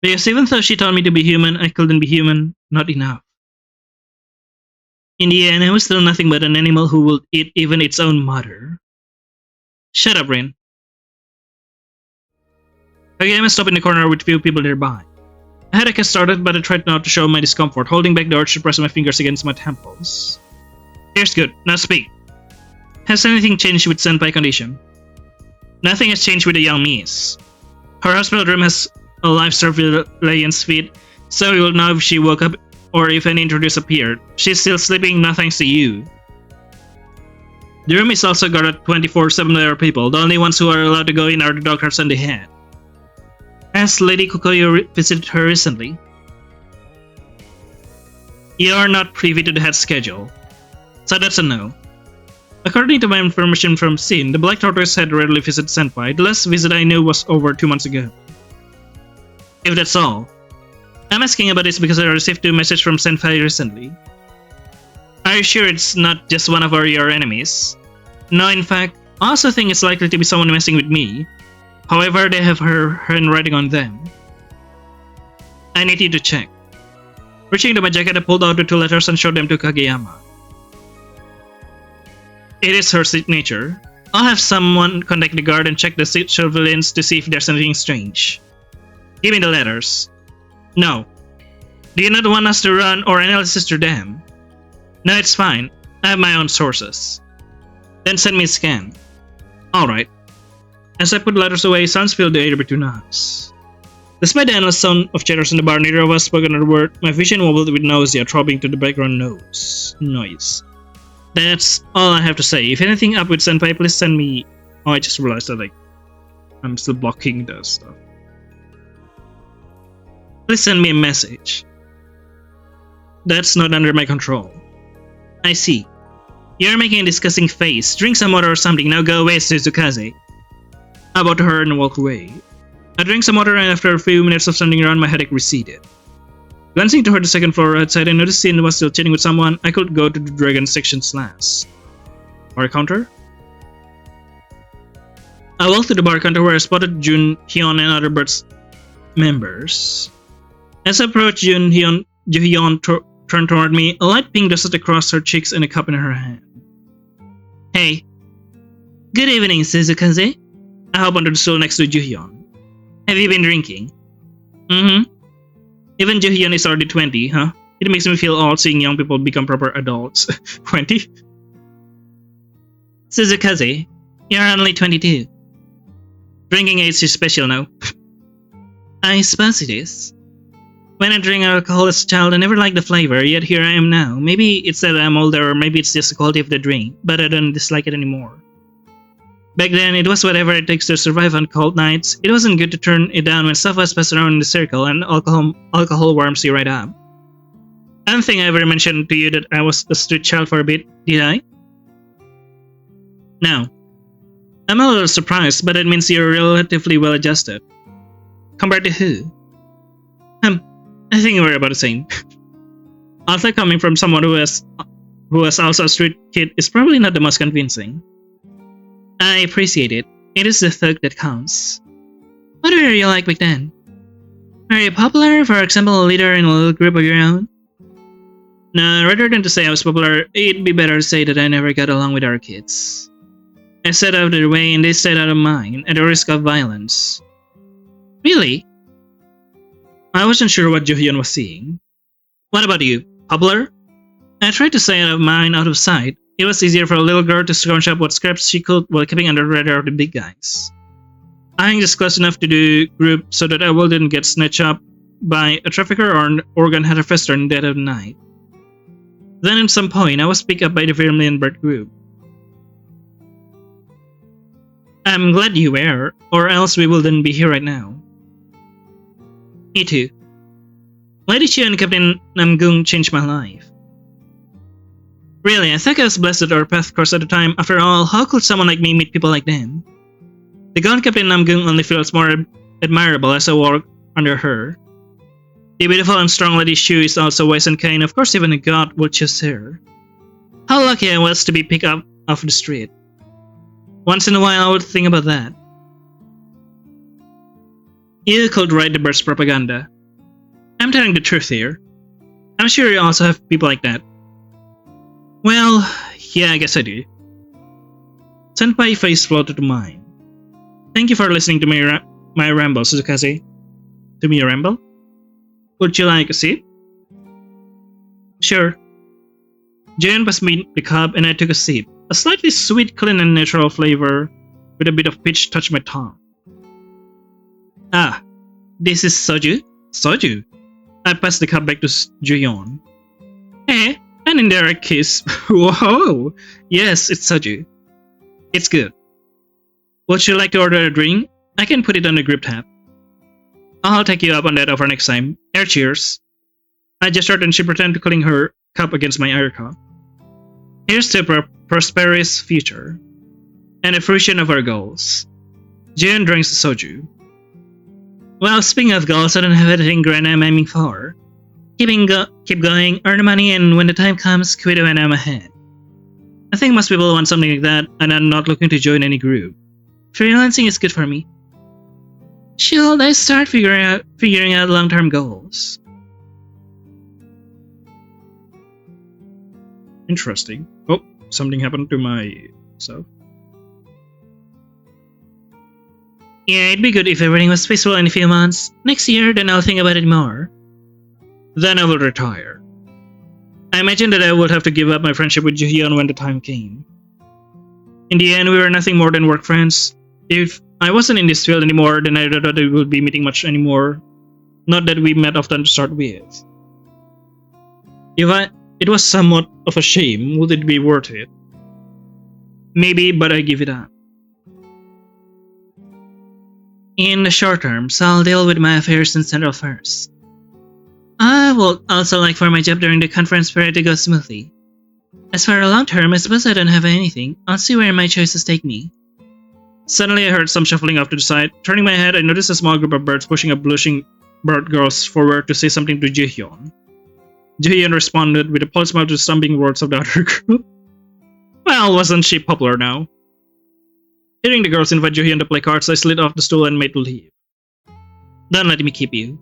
Because even though she taught me to be human, I couldn't be human, not enough. In the end, I was still nothing but an animal who would eat even its own mother. Shut up, Rin. Kageyama stopped in the corner with few people nearby. A headache had started, but I tried not to show my discomfort, holding back the urge to press my fingers against my temples. Here's good. Now speak. Has anything changed with Senpai condition? Nothing has changed with the young miss. Her hospital room has a life surveillance feed, so we will know if she woke up or if any intruders appeared. She's still sleeping, not thanks to you. The room is also guarded 24/7 by our people. The only ones who are allowed to go in are the doctors and the head. Has Lady Kokoyo visited her recently? You are not privy to the head's schedule, so that's a no. According to my information from Sin, the Black Tortoise had rarely visited Senpai. The last visit I knew was over 2 months ago. If that's all. I'm asking about this because I received a message from Senpai recently. Are you sure it's not just one of your enemies? No, in fact, I also think it's likely to be someone messing with me. However, they have her handwriting on them. I need you to check. Reaching into my jacket, I pulled out the 2 letters and showed them to Kageyama. It is her signature. I'll have someone contact the guard and check the surveillance to see if there's anything strange. Give me the letters. No. Do you not want us to run or analysis to them? No, it's fine. I have my own sources. Then send me a scan. Alright. As I put the letters away, sounds filled the air between us. Despite the endless sound of chatters in the bar, neither of us spoke another word. My vision wobbled with nausea, throbbing to the background noise. That's all I have to say. If anything up with Senpai, please send me... Oh, I just realized that I'm still blocking the stuff. Please send me a message. That's not under my control. I see. You're making a disgusting face. Drink some water or something. Now go away, Suzukaze. I bowed to her and walked away. I drank some water, and after a few minutes of standing around, my headache receded. Glancing toward the second floor outside, I noticed Sin was still chatting with someone. I could go to the Dragon section's last. Bar counter? I walked to the bar counter where I spotted Jun, Hyun, and other Birds members. As I approached Jun, Hyun turned toward me, a light pink dusted across her cheeks and a cup in her hand. Hey. Good evening, Suzukaze. I hop onto the stool next to Juhyun. Have you been drinking? Mm-hmm. Even Juhyun is already 20, huh? It makes me feel old seeing young people become proper adults. 20? Suzukaze, you're only 22. Drinking age is special now. I suppose it is. When I drink alcohol as a child, I never liked the flavor, yet here I am now. Maybe it's that I'm older, or maybe it's just the quality of the drink, but I don't dislike it anymore. Back then, it was whatever it takes to survive on cold nights. It wasn't good to turn it down when stuff was passed around in the circle and alcohol warms you right up. I don't think I ever mentioned to you that I was a street child for a bit, did I? No. I'm a little surprised, but it means you're relatively well adjusted. Compared to who? I think we're about the same. Also, coming from someone who was also a street kid is probably not the most convincing. I appreciate it. It is the thug that counts. What were you like back then? Are you popular, for example, a leader in a little group of your own? No, rather than to say I was popular, it'd be better to say that I never got along with our kids. I stayed out of their way and they stayed out of mine, at the risk of violence. Really? I wasn't sure what Juhyun was seeing. What about you? Popular? I tried to stay out of mine, out of sight. It was easier for a little girl to scrounge up what scraps she could while keeping under the radar of the big guys. I hung just close enough to the group so that I wouldn't get snatched up by a trafficker or an organ harvester in the dead of the night. Then at some point, I was picked up by the Vermilion Bird group. I'm glad you were, or else we wouldn't be here right now. Me too. Lady Chiu and Captain Namgung changed my life. Really, I think I was blessed that our path crossed at the time. After all, how could someone like me meet people like them? The gone Captain Namgung only feels more admirable as I walk under her. The beautiful and strong Lady Chiu is also wise and kind. Of course, even a god would choose her. How lucky I was to be picked up off the street. Once in a while, I would think about that. You could write the bird's propaganda. I'm telling the truth here. I'm sure you also have people like that. Well, yeah, I guess I do. Senpai face floated to mine. Thank you for listening to my ramble, Suzukaze. To me, a ramble? Would you like a sip? Sure. Jen passed me the cup and I took a sip. A slightly sweet, clean and natural flavor with a bit of peach touched my tongue. Ah, this is soju? Soju? I passed the cup back to Juyeon. Eh? An indirect kiss. Whoa! Yes, it's soju. It's good. Would you like to order a drink? I can put it on the group tab. I'll take you up on that offer next time. Air cheers. I gestured and she pretended to cling her cup against my air cup. Here's to a prosperous future. And the fruition of our goals. Jin drinks the soju. Well, speaking of goals, I don't have anything grand I'm aiming for. Keep going, earn the money, and when the time comes, quit when I'm ahead. I think most people want something like that, and I'm not looking to join any group. Freelancing is good for me. Should I start figuring out long-term goals? Interesting. Oh, something happened to myself. Yeah, it'd be good if everything was peaceful in a few months. Next year, then I'll think about it more. Then I will retire. I imagine that I would have to give up my friendship with Jihyun when the time came. In the end, we were nothing more than work friends. If I wasn't in this field anymore, then I don't thought we would be meeting much anymore. Not that we met often to start with. It was somewhat of a shame, would it be worth it? Maybe, but I give it up. In the short term, so I'll deal with my affairs in Central first. I would also like for my job during the conference period to go smoothly. As for the long term, I suppose I don't have anything. I'll see where my choices take me. Suddenly I heard some shuffling off to the side. Turning my head, I noticed a small group of birds pushing up blushing bird girls forward to say something to Jihyun. Jihyun responded with a polite smile to the stumbling words of the other group. Well, wasn't she popular now? Hearing the girls invite Jihyun to play cards, I slid off the stool and made to leave. Don't let me keep you.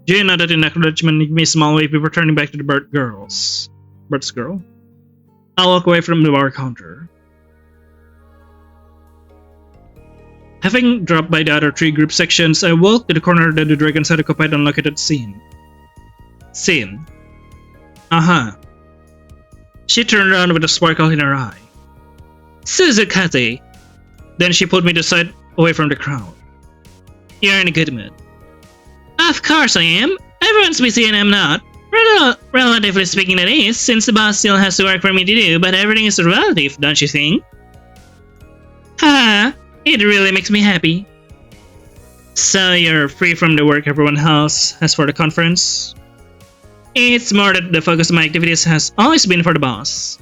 Jihyun nodded in acknowledgement and gave me a small wave before turning back to the Bird's girl. I'll walk away from the bar counter. Having dropped by the other three group sections, I walked to the corner that the dragons had occupied and looked at Sin. She turned around with a sparkle in her eye. Suzukaze! Then she pulled me to the side away from the crowd. You're in a good mood. Of course I am. Everyone's busy and I'm not. Relatively speaking that is, since the boss still has to work for me to do, but everything is relative, don't you think? It really makes me happy. So you're free from the work everyone else has for the conference? It's more that the focus of my activities has always been for the boss.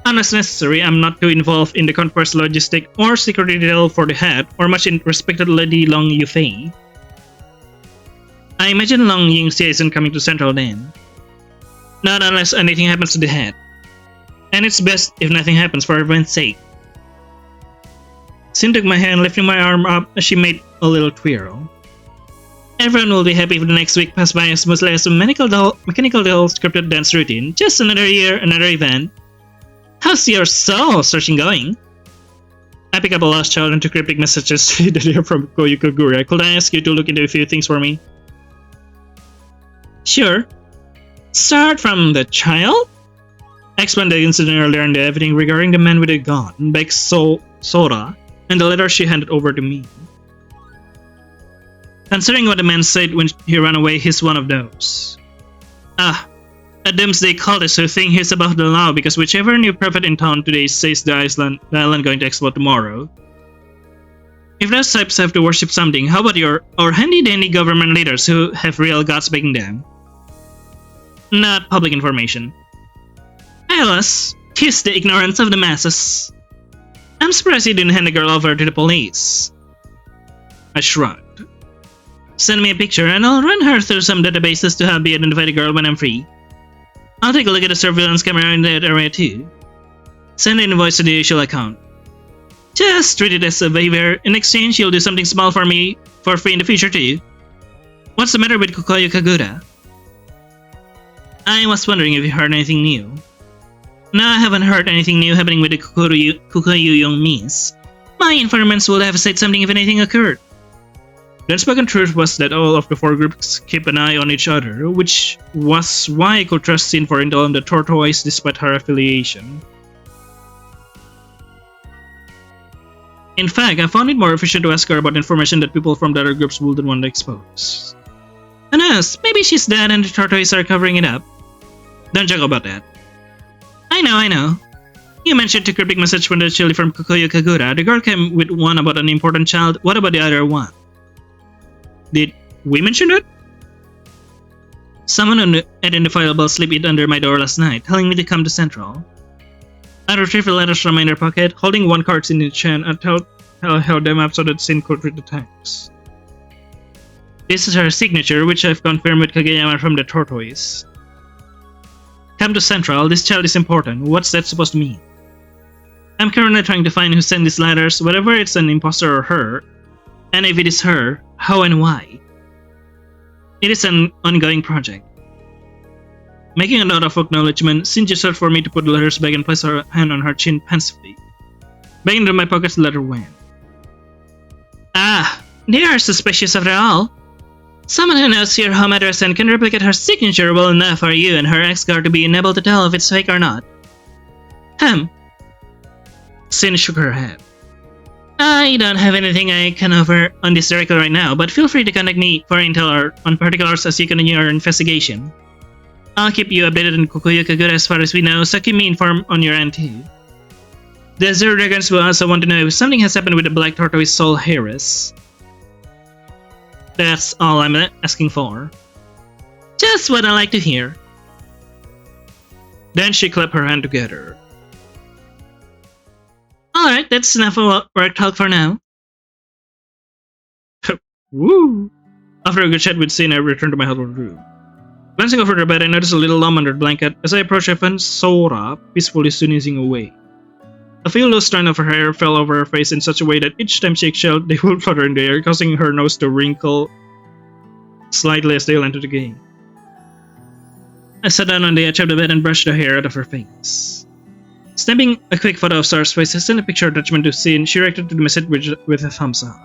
Unless necessary, I'm not too involved in the conference logistic or security detail for the head, or much in respected Lady Long Yufei. I imagine Long Yingxia isn't coming to Central then. Not unless anything happens to the head. And it's best if nothing happens for everyone's sake. Sin took my hand, lifting my arm up as she made a little twirl. Everyone will be happy if the next week passes by as smoothly as a mechanical doll scripted dance routine. Just another year, another event. How's your soul searching going? I pick up a lost child into cryptic messages that are from Koyu Kagura. Could I ask you to look into a few things for me? Sure. Start from the child? I explained the incident earlier in the evening regarding the man with a gun, Beck Sora, and the letter she handed over to me. Considering what the man said when he ran away, he's one of those. A doomsday cultist who think he's above the law because whichever new prophet in town today says the island going to explode tomorrow. If those types have to worship something, how about your handy-dandy government leaders who have real gods backing them? Not public information. Alice, tis the ignorance of the masses. I'm surprised you didn't hand the girl over to the police. I shrugged. Send me a picture and I'll run her through some databases to help me identify the girl when I'm free. I'll take a look at the surveillance camera in that area too. Send an invoice to the usual account. Just treat it as a favor. In exchange, you'll do something small for me for free in the future too. What's the matter with Kukoyu Kagura? I was wondering if you heard anything new. No, I haven't heard anything new happening with the Kukoyu young miss. My informants would have said something if anything occurred. The unspoken truth was that all of the four groups keep an eye on each other, which was why I could trust Sin for intel on the Tortoise despite her affiliation. In fact, I found it more efficient to ask her about information that people from the other groups wouldn't want to expose. Who knows, maybe she's dead and the Tortoise are covering it up. Don't joke about that. I know. You mentioned the cryptic message from the chili from Kukoyu Kagura. The girl came with one about an important child. What about the other one? Did we mention that? Someone unidentifiable slipped it under my door last night, telling me to come to Central. I retrieved the letters from my inner pocket, holding one card in each hand until I held them up so that Sin could read the text. This is her signature, which I've confirmed with Kageyama from the Tortoise. Come to Central, this child is important. What's that supposed to mean? I'm currently trying to find who sent these letters, whether it's an imposter or her. And if it is her, how and why? It is an ongoing project. Making a note of acknowledgement, Xin gestured for me to put the letters back and place her hand on her chin pensively. Back into my pocket, the letter went. Ah, they are suspicious after all. Someone who knows your home address and can replicate her signature well enough for you and her ex-guard to be unable to tell if it's fake or not. Xin shook her head. I don't have anything I can offer on this directly right now, but feel free to contact me for intel or on particulars as you continue your investigation. I'll keep you updated on Kokuyo Kagura as far as we know, so keep me informed on your end too. The Zero Dragons will also want to know if something has happened with the Black Tortoise Soul Heiress. That's all I'm asking for. Just what I like to hear. Then she clapped her hand together. Alright, that's enough of work talk for now. Woo! After a good chat with Sin, I returned to my hotel room. Glancing over the bed, I noticed a little lump under the blanket. As I approached, I found Sora peacefully snoozing away. A few loose strands of her hair fell over her face in such a way that each time she exhaled, they would flutter in the air, causing her nose to wrinkle slightly as they entered the game. I sat down on the edge of the bed and brushed the hair out of her face. Snapping a quick photo of Sora's face, I sent a picture attachment to Sin. She reacted to the message with a thumbs up.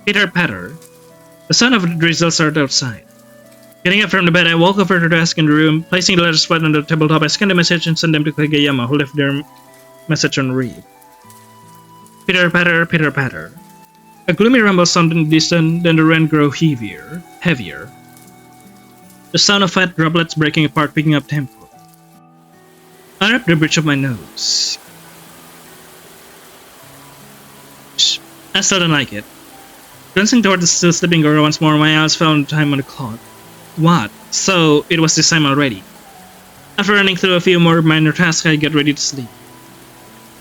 Pitter patter. The sound of the drizzle started outside. Getting up from the bed, I walked over to the desk in the room. Placing the letters flat on the tabletop, I scanned the message and sent them to Kageyama, who left their message on read. Pitter patter, pitter patter. A gloomy rumble sounded in the distance, then the rain grew heavier. The sound of fat droplets breaking apart, picking up tempo. I rubbed the bridge of my nose. I still don't like it. Glancing toward the still sleeping girl once more, my eyes found time on the clock. What? So, it was this time already. After running through a few more minor tasks, I get ready to sleep.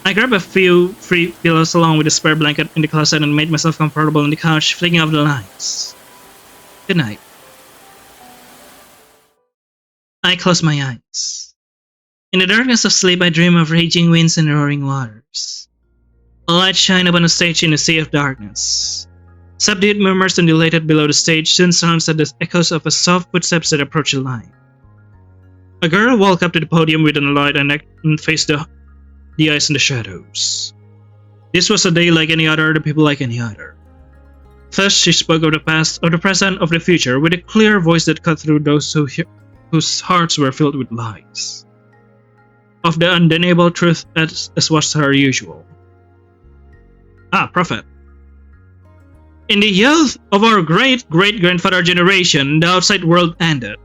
I grabbed a few free pillows along with a spare blanket in the closet and made myself comfortable on the couch, flicking off the lights. Good night. I close my eyes. In the darkness of sleep, I dream of raging winds and roaring waters. A light shine upon a stage in a sea of darkness. Subdued murmurs undulated below the stage, soon sounds at the echoes of a soft footsteps that approach the line. A girl walked up to the podium with a light and faced the eyes in the shadows. This was a day like any other, the people like any other. First, she spoke of the past, of the present, of the future, with a clear voice that cut through those whose hearts were filled with lies. Of the undeniable truth as was her usual. Prophet. In the youth of our great-great-grandfather generation, the outside world ended.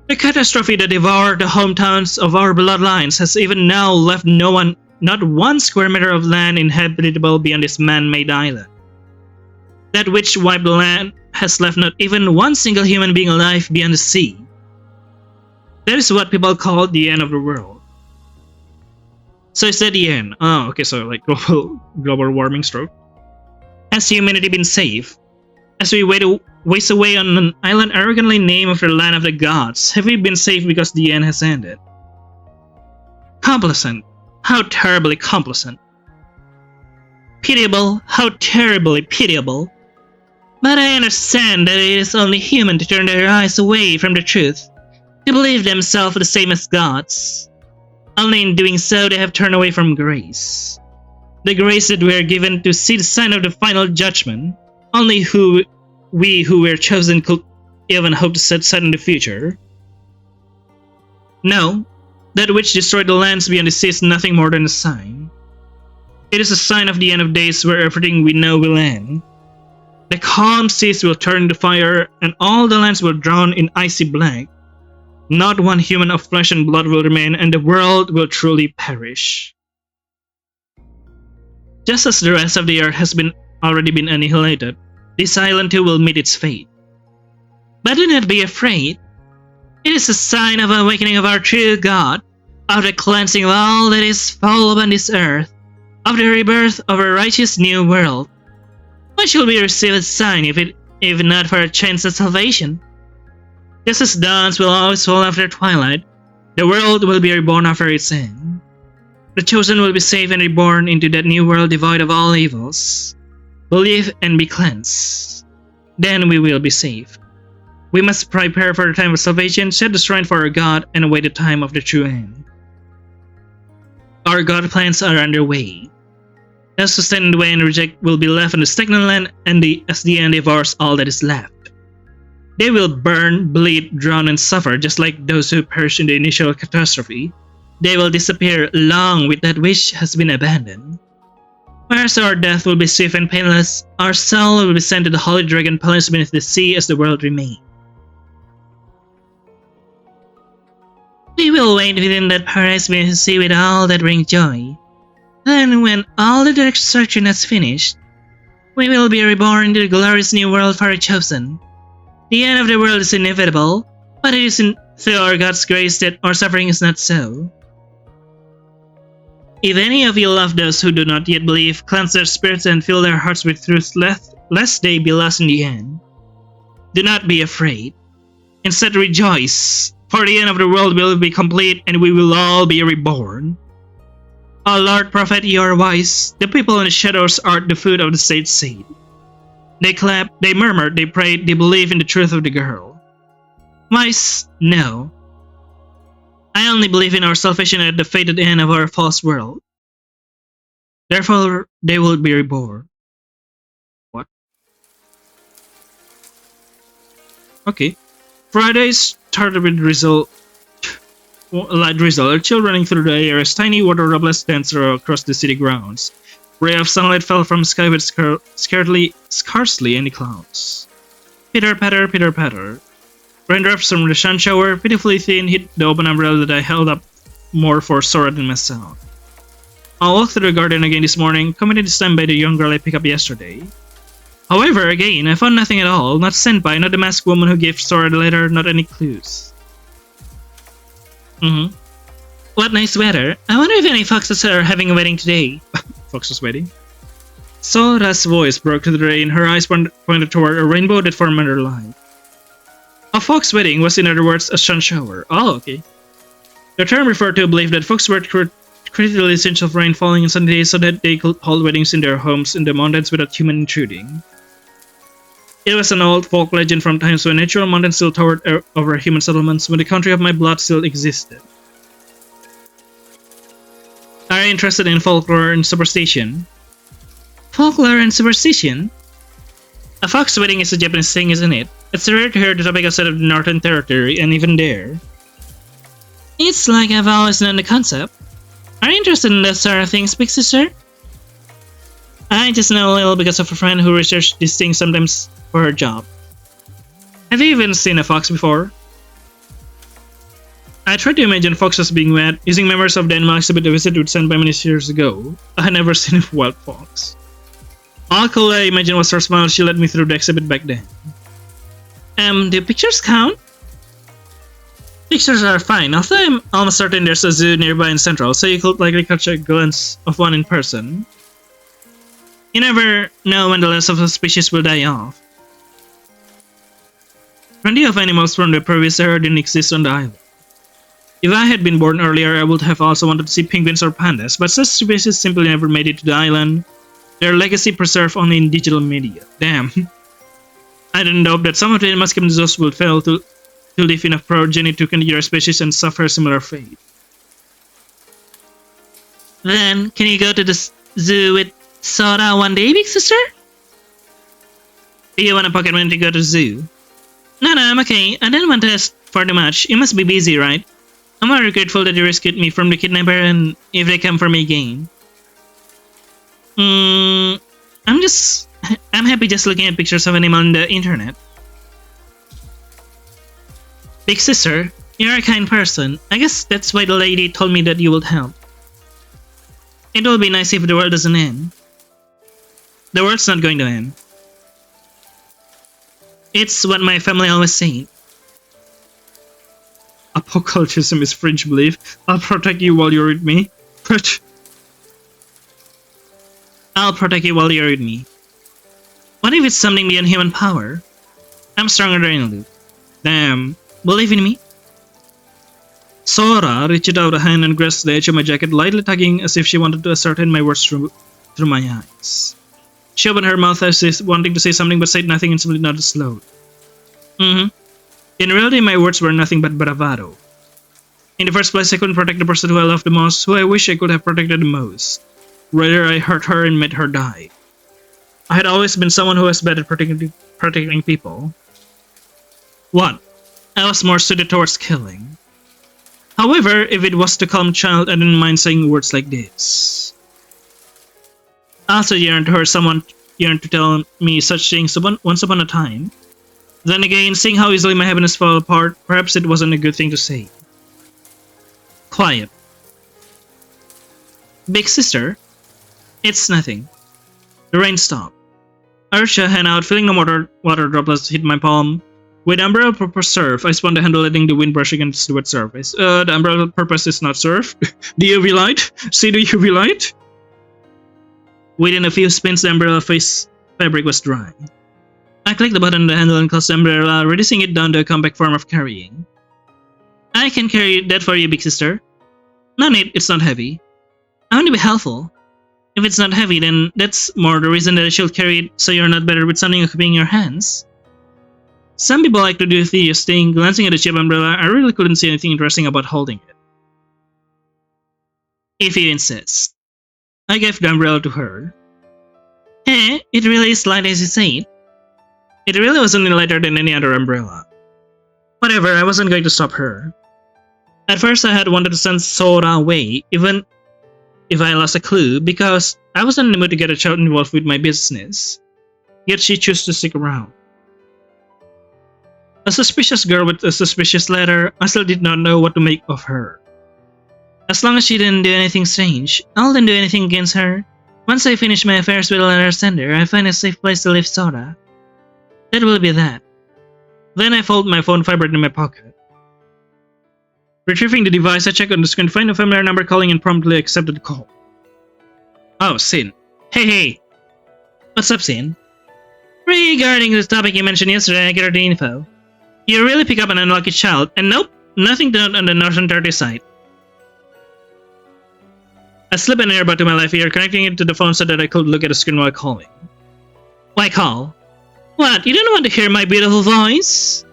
The catastrophe that devoured the hometowns of our bloodlines has even now left not one square meter of land inhabitable beyond this man-made island. That which wiped the land has left not even one single human being alive beyond the sea. That is what people call the end of the world. So is that the end? Oh, okay, so like global warming stroke. Has humanity been safe? As we waste away on an island arrogantly named after the land of the gods, have we been safe because the end has ended? Complacent. How terribly complacent. Pitiable. How terribly pitiable. But I understand that it is only human to turn their eyes away from the truth, to believe themselves the same as gods. Only in doing so they have turned away from grace. The grace that we are given to see the sign of the final judgment. Only we who were chosen could even hope to set sight in the future. No, that which destroyed the lands beyond the sea is nothing more than a sign. It is a sign of the end of days where everything we know will end. The calm seas will turn to fire and all the lands will drown in icy blank. Not one human of flesh and blood will remain and the world will truly perish. Just as the rest of the earth has already been annihilated, this island too will meet its fate. But do not be afraid. It is a sign of awakening of our true God, of the cleansing of all that is foul upon this earth, of the rebirth of a righteous new world. Why should we receive a sign if not for a chance of salvation? Just as dawns will always fall after twilight, the world will be reborn after its end. The chosen will be saved and reborn into that new world devoid of all evils. believe and be cleansed. Then we will be saved. We must prepare for the time of salvation, set the shrine for our God, and await the time of the true end. Our God plans are underway. Those who stand in the way and reject will be left in the stagnant land, and as the end devours all that is left. They will burn, bleed, drown, and suffer just like those who perished in the initial catastrophe. They will disappear along with that which has been abandoned. Whereas our death will be swift and painless, our soul will be sent to the holy dragon palace beneath the sea as the world remains. We will wait within that paradise beneath the sea with all that brings joy. Then when all the destruction has finished, we will be reborn into the glorious new world for our chosen. The end of the world is inevitable, but it is through our God's grace that our suffering is not so. If any of you love those who do not yet believe, cleanse their spirits and fill their hearts with truth, lest they be lost in the end. Do not be afraid. Instead rejoice, for the end of the world will be complete and we will all be reborn. O Lord Prophet, you are wise. The people in the shadows are the food of the sage seed. They clapped, they murmured, they prayed, they believed in the truth of the girl. Wise? No. I only believe in our salvation at the fated end of our false world. Therefore, they will be reborn. What? Okay. Friday started with light drizzle, a chill running through the air as tiny water droplets danced across the city grounds. Ray of sunlight fell from the sky with scarcely any clouds. Pitter patter, pitter patter. Raindrops from the sun shower, pitifully thin, hit the open umbrella that I held up more for Sora than myself. I walked through the garden again this morning, accompanied this time by the young girl I picked up yesterday. However, again, I found nothing at all, not sent by, not the masked woman who gave Sora the letter, not any clues. What nice weather. I wonder if any foxes are having a wedding today. Fox's wedding? Sora's voice broke through the rain, her eyes pointed toward a rainbow that formed under light. A fox wedding was, in other words, a sun shower. Oh, okay. The term referred to a belief that folks were critically essential for rain falling on Sunday so that they could hold weddings in their homes in the mountains without human intruding. It was an old folk legend from times when natural mountains still towered over human settlements, when the country of my blood still existed. Are you interested in folklore and superstition? Folklore and superstition? A fox wedding is a Japanese thing, isn't it? It's rare to hear the topic outside of the Northern Territory, and even there. It's like I've always known the concept. Are you interested in that sort of things, big sister? I just know a little because of a friend who researched these things sometimes for her job. Have you even seen a fox before? I tried to imagine foxes being wed, using memories of the animal exhibit I visited sent by many years ago. I had never seen a wild fox. All I imagined was her smile as she led me through the exhibit back then. Do pictures count? Pictures are fine, although I'm almost certain there's a zoo nearby in Central, so you could likely catch a glimpse of one in person. You never know when the last of a species will die off. Plenty of animals from the previous era didn't exist on the island. If I had been born earlier, I would have also wanted to see penguins or pandas, but such species simply never made it to the island. Their legacy preserved only in digital media. Damn. I didn't doubt that some of the animals kept zoos would fail to leave enough progeny to continue their species and suffer a similar fate. Then, can you go to the zoo with Sora one day, big sister? Do you want a pocket money to go to the zoo? No, I'm okay. I didn't want to ask for too much. You must be busy, right? I'm very grateful that you rescued me from the kidnapper, and if they come for me again. I'm happy just looking at pictures of animals on the internet. Big sister, you're a kind person. I guess that's why the lady told me that you would help. It will be nice if the world doesn't end. The world's not going to end. It's what my family always said. Apocalypticism is fringe belief. I'll protect you while you're with me. I'll protect you while you're with me. What if it's something beyond human power? I'm stronger than you. Damn. Believe in me? Sora reached out a hand and grasped the edge of my jacket, lightly tugging as if she wanted to ascertain my words through my eyes. She opened her mouth as if wanting to say something but said nothing and simply nodded slowly. Mm-hmm. In reality, my words were nothing but bravado. In the first place, I couldn't protect the person who I loved the most, who I wish I could have protected the most. Rather, I hurt her and made her die. I had always been someone who was bad at protecting people. What? I was more suited towards killing. However, if it was to calm child, I didn't mind saying words like this. I also yearned to hear someone yearn to tell me such things once upon a time. Then again, seeing how easily my happiness fell apart, perhaps it wasn't a good thing to say. Quiet. Big sister? It's nothing. The rain stopped. I reached a hand out, feeling the water droplets hit my palm. With the umbrella purpose surf, I spun the handle, letting the wind brush against the wet surface. The umbrella purpose is not surf. The UV light? See the UV light? Within a few spins, the umbrella face fabric was dry. I clicked the button on the handle and closed the umbrella, reducing it down to a compact form of carrying. I can carry that for you, big sister. No need, it's not heavy. I want to be helpful. If it's not heavy, then that's more the reason that I should carry it, so you're not better with something occupying your hands. Some people like to do this thing. Glancing at the cheap umbrella, I really couldn't see anything interesting about holding it. If you insist. I gave the umbrella to her. Hey, it really is light as you say. It really wasn't any lighter than any other umbrella. Whatever, I wasn't going to stop her. At first I had wanted to send Sora away, even if I lost a clue, because I wasn't in the mood to get a child involved with my business. Yet she chose to stick around. A suspicious girl with a suspicious letter, I still did not know what to make of her. As long as she didn't do anything strange, I'll then do anything against her. Once I finish my affairs with the letter sender, I find a safe place to leave Sora. That will be that. Then I fold my phone vibrate in my pocket. Retrieving the device, I check on the screen to find a familiar number calling and promptly accepted the call. Oh, Sin. Hey. What's up, Sin? Regarding the topic you mentioned yesterday, I gathered the info. You really pick up an unlucky child, and nope, nothing to note on the Northern 30 side. I slipped an earbud to my left ear, connecting it to the phone so that I could look at the screen while calling. Why call? What, you don't want to hear my beautiful voice?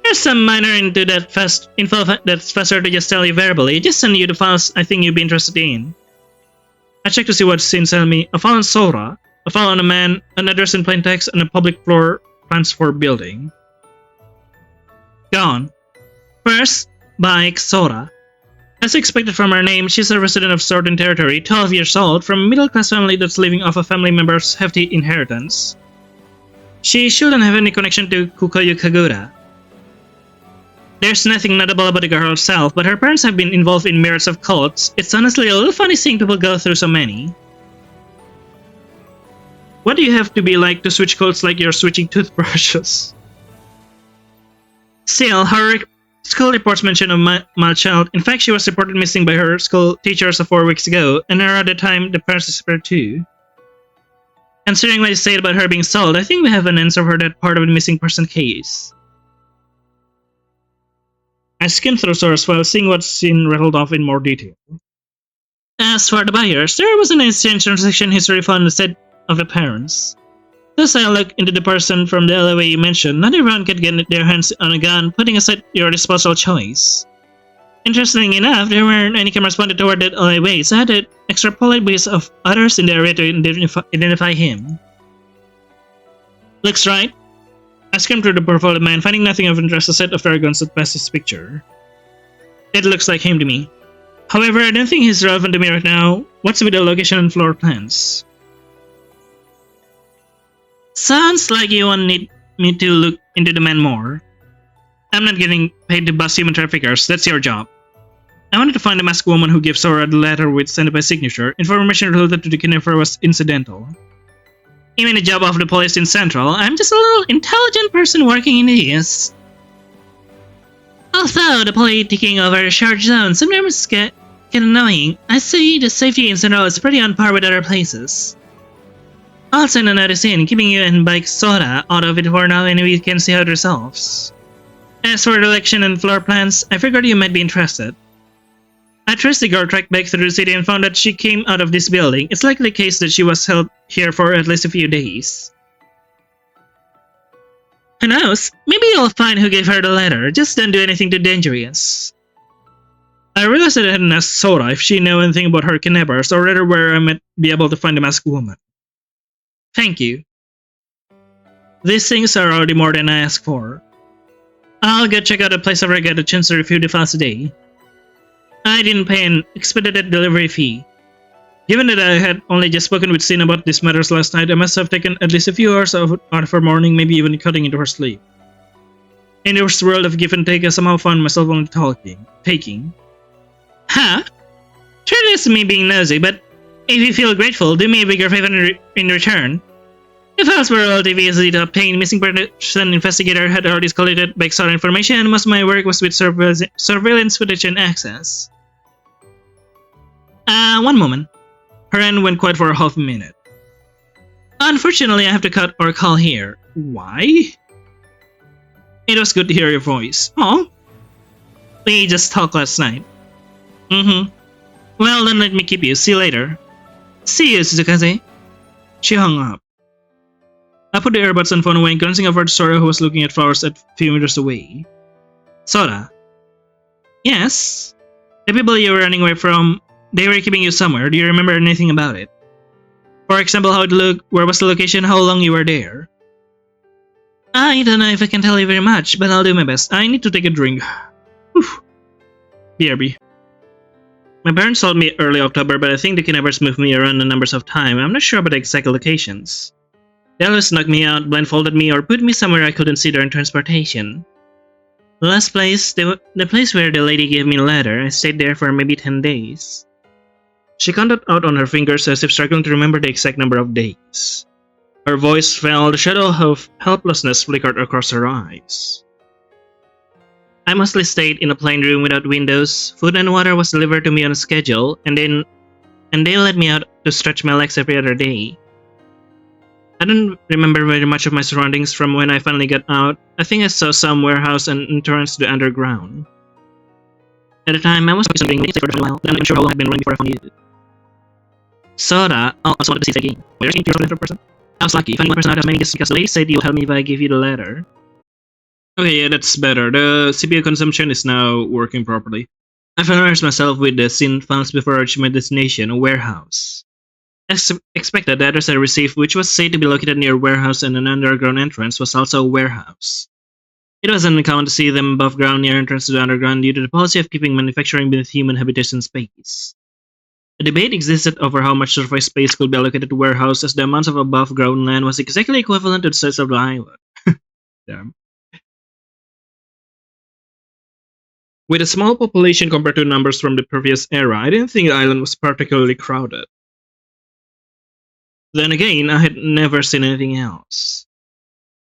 There's some minor info that's faster to just tell you verbally. Just send you the files I think you'd be interested in. I checked to see what Sin sent me. A file on Sora, a file on a man, an address in plain text, and a public floor plans for building. Gone. First, bike Sora. As expected from her name, she's a resident of Southern Territory, 12 years old, from a middle-class family that's living off a family member's hefty inheritance. She shouldn't have any connection to Kukoyu Kagura. There's nothing notable about the girl herself, but her parents have been involved in myriads of cults. It's honestly a little funny seeing people go through so many. What do you have to be like to switch cults like you're switching toothbrushes? Still, her school reports mention of my child. In fact, she was reported missing by her school teachers 4 weeks ago, and around the time the parents disappeared too. Considering what you said about her being sold, I think we have an answer for that part of the missing person case. I skimmed through source while seeing what's Sin rattled off in more detail. As for the buyers, there was an exchange transaction history found instead of the parents. Thus I looked into the person from the alleyway you mentioned. Not everyone could get their hands on a gun, putting aside your disposal choice. Interestingly enough, there weren't any cameras pointed toward that alleyway, so I had to extrapolate based of others in the area to identify him. Looks right. I skimmed through the profile of the man, finding nothing of interest aside of the guns that passed his picture. It looks like him to me. However, I don't think he's relevant to me right now. What's with the location and floor plans? Sounds like you want me to look into the man more. I'm not getting paid to bust human traffickers, that's your job. I wanted to find the masked woman who gave Sora the letter with sent by signature. Information related to the kidnapper was incidental. Even the job of the police in Central, I'm just a little intelligent person working in the East. Although the police taking over a shared zone sometimes get annoying, I see the safety in Central is pretty on par with other places. I'll send a notice in, keeping you and Bike Sora out of it for now and we can see how it resolves. As for the election and floor plans, I figured you might be interested. I traced the girl track back through the city and found that she came out of this building. It's likely the case that she was held here for at least a few days. Who knows? Maybe you'll find who gave her the letter. Just don't do anything too dangerous. I realized that I hadn't asked Sora if she knew anything about her kidnappers, or rather where I might be able to find the masked woman. Thank you. These things are already more than I asked for. I'll go check out the place after I get a chance to review the files today. I didn't pay an expedited delivery fee. Given that I had only just spoken with Sin about these matters last night, I must have taken at least a few hours out of her morning, maybe even cutting into her sleep. In this world of give and take, I somehow found myself only taking. Huh? Sure, it is me being nosy, but if you feel grateful, do me a bigger favor in return. The files were relatively easy to obtain. Missing person investigator had already collected backstory information, and most of my work was with surveillance footage and access. One moment. Her hand went quiet for a half a minute. Unfortunately, I have to cut our call here. Why? It was good to hear your voice. Oh? We just talked last night. Well, then let me keep you. See you later. See you, Suzukaze. She hung up. I put the earbuds and phone away, glancing over at Sora, who was looking at flowers a few meters away. Sora. Yes? The people you were running away from, they were keeping you somewhere. Do you remember anything about it? For example, how it looked, where was the location, how long you were there? I don't know if I can tell you very much, but I'll do my best. I need to take a drink. Whew. BRB. My parents told me early October, but I think the kidnappers moved me around a numbers of time. I'm not sure about the exact locations. They always knocked me out, blindfolded me, or put me somewhere I couldn't see during transportation. The last place, the place where the lady gave me a letter, I stayed there for maybe 10 days. She counted out on her fingers as if struggling to remember the exact number of days. Her voice fell, the shadow of helplessness flickered across her eyes. I mostly stayed in a plain room without windows. Food and water was delivered to me on a schedule, and they let me out to stretch my legs every other day. I don't remember very much of my surroundings from when I finally got out. I think I saw some warehouse and entrance to the underground. At the time, I was considering waiting for a while, but I'm not sure how long I'd been running before I found you. Sora, I also wanted to see that again. Were you a person? I was lucky, finding one person out of many guests because the lady said you'll help me if I give you the letter. Okay, yeah, that's better. The CPU consumption is now working properly. I familiarized myself with the scene files before I reached my destination, a warehouse. As expected, the address I received, which was said to be located near a warehouse and an underground entrance, was also a warehouse. It wasn't uncommon to see them above ground near entrance to the underground due to the policy of keeping manufacturing beneath human habitation space. A debate existed over how much surface space could be allocated to warehouse, as the amount of above ground land was exactly equivalent to the size of the island. Damn. With a small population compared to numbers from the previous era, I didn't think the island was particularly crowded. Then again, I had never seen anything else.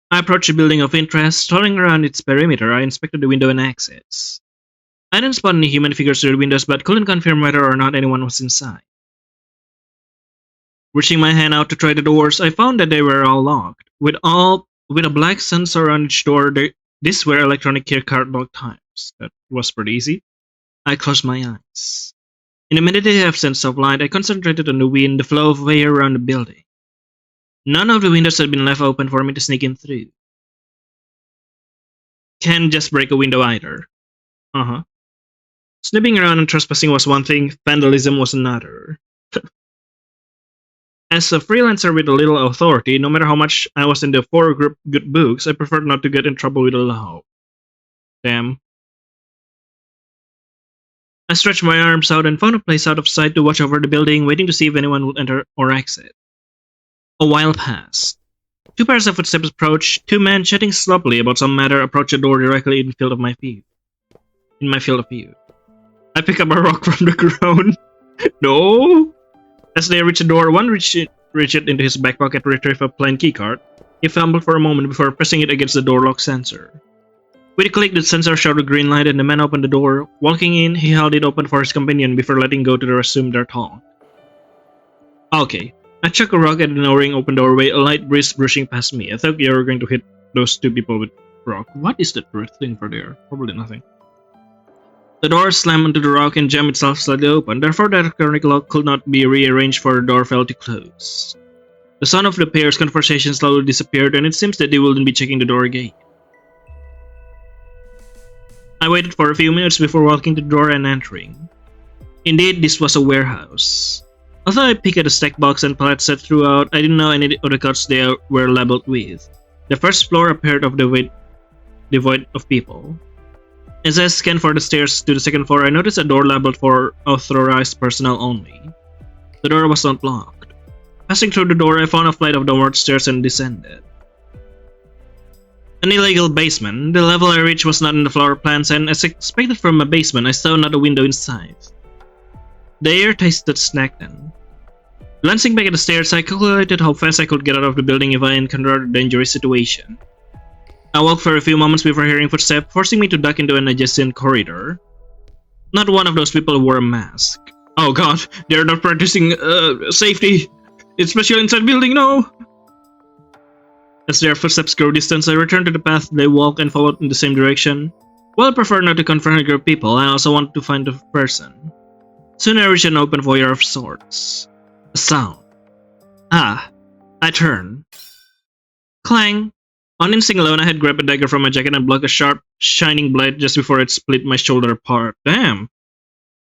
I approached the building of interest. Strolling around its perimeter, I inspected the window and exits. I didn't spot any human figures through the windows, but couldn't confirm whether or not anyone was inside. Reaching my hand out to try the doors, I found that they were all locked. With a black sensor on each door, these were electronic keycard lock times. That was pretty easy. I closed my eyes. In the meditative absence of light, I concentrated on the wind, the flow of air around the building. None of the windows had been left open for me to sneak in through. Can't just break a window either. Snipping around and trespassing was one thing, vandalism was another. As a freelancer with a little authority, no matter how much I was in the four good books, I preferred not to get in trouble with the law. Damn. I stretched my arms out and found a place out of sight to watch over the building, waiting to see if anyone would enter or exit. A while passed. 2 pairs of footsteps approached. 2 men chatting sloppily about some matter approached the door directly in my field of view. I pick up a rock from the ground. No! As they reached the door, one reached it into his back pocket to retrieve a plain keycard. He fumbled for a moment before pressing it against the door lock sensor. With a click, the sensor showed a green light and the man opened the door. Walking in, he held it open for his companion before letting go to resume their talk. Okay. I chucked a rock at the knowing open doorway, a light breeze brushing past me. I thought you were going to hit those 2 people with rock. What is that red thing for there? Probably nothing. The door slammed onto the rock and jammed itself slightly open, therefore the electronic lock could not be rearranged for the door failed to close. The sound of the pair's conversation slowly disappeared, and it seems that they wouldn't be checking the door again. I waited for a few minutes before walking to the door and entering. Indeed, this was a warehouse. Although I picked at a stack box and pallets set throughout, I didn't know any of the cards they were labeled with. The first floor appeared devoid of people. As I scanned for the stairs to the second floor, I noticed a door labeled for authorized personnel only. The door was not locked. Passing through the door, I found a flight of downward stairs and descended. An illegal basement. The level I reached was not in the floor plans, and as expected from a basement, I saw not a window inside. The air tasted stagnant. Glancing back at the stairs, I calculated how fast I could get out of the building if I encountered a dangerous situation. I walked for a few moments before hearing footsteps, forcing me to duck into an adjacent corridor. Not one of those people wore a mask. Oh god, they're not practicing safety, especially inside building, no! As their footsteps grew distant, I returned to the path they walked and followed in the same direction. While I prefer not to confront a group of people, I also wanted to find the person. Soon I reached an open foyer of sorts. A sound. Ah, I turned. Clang! On instinct alone, I had grabbed a dagger from my jacket and blocked a sharp, shining blade just before it split my shoulder apart. Damn!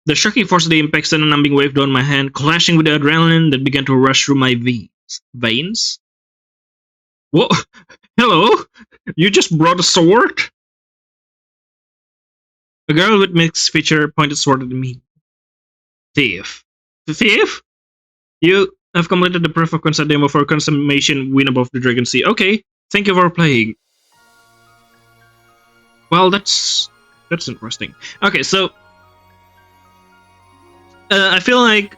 The shocking force of the impact sent a numbing wave down my hand, clashing with the adrenaline that began to rush through my veins? What? Hello? You just brought a sword? A girl with mixed feature pointed sword at me. Thief. Thief? You have completed the proof of concept demo for Consummation Win Above the Dragon Sea. Okay, thank you for playing. Well, that's interesting. Okay, so I feel like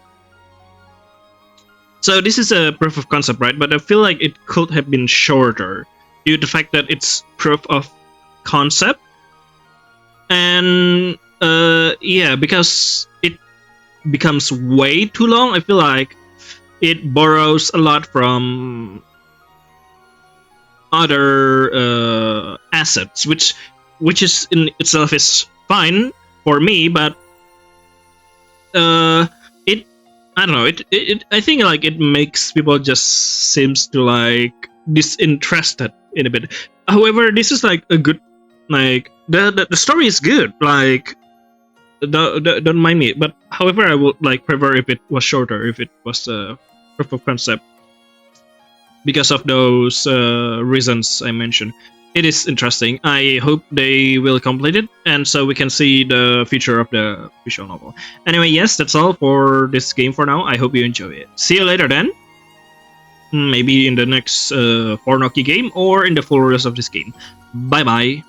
this is a proof of concept, right? But I feel like it could have been shorter due to the fact that it's proof of concept, and yeah, because it becomes way too long. I feel like it borrows a lot from other assets, which is in itself is fine for me, but I don't know, I think like it makes people just seems to like disinterested in a bit. However, this is like a good, like the story is good, like don't mind me, but however I would like prefer if it was shorter, if it was a proof of concept, because of those reasons I mentioned. It is interesting. I hope they will complete it, and so we can see the future of the visual novel. Anyway, yes, that's all for this game for now. I hope you enjoy it. See you later then. Maybe in the next Fornoki game or in the full rest of this game. Bye bye.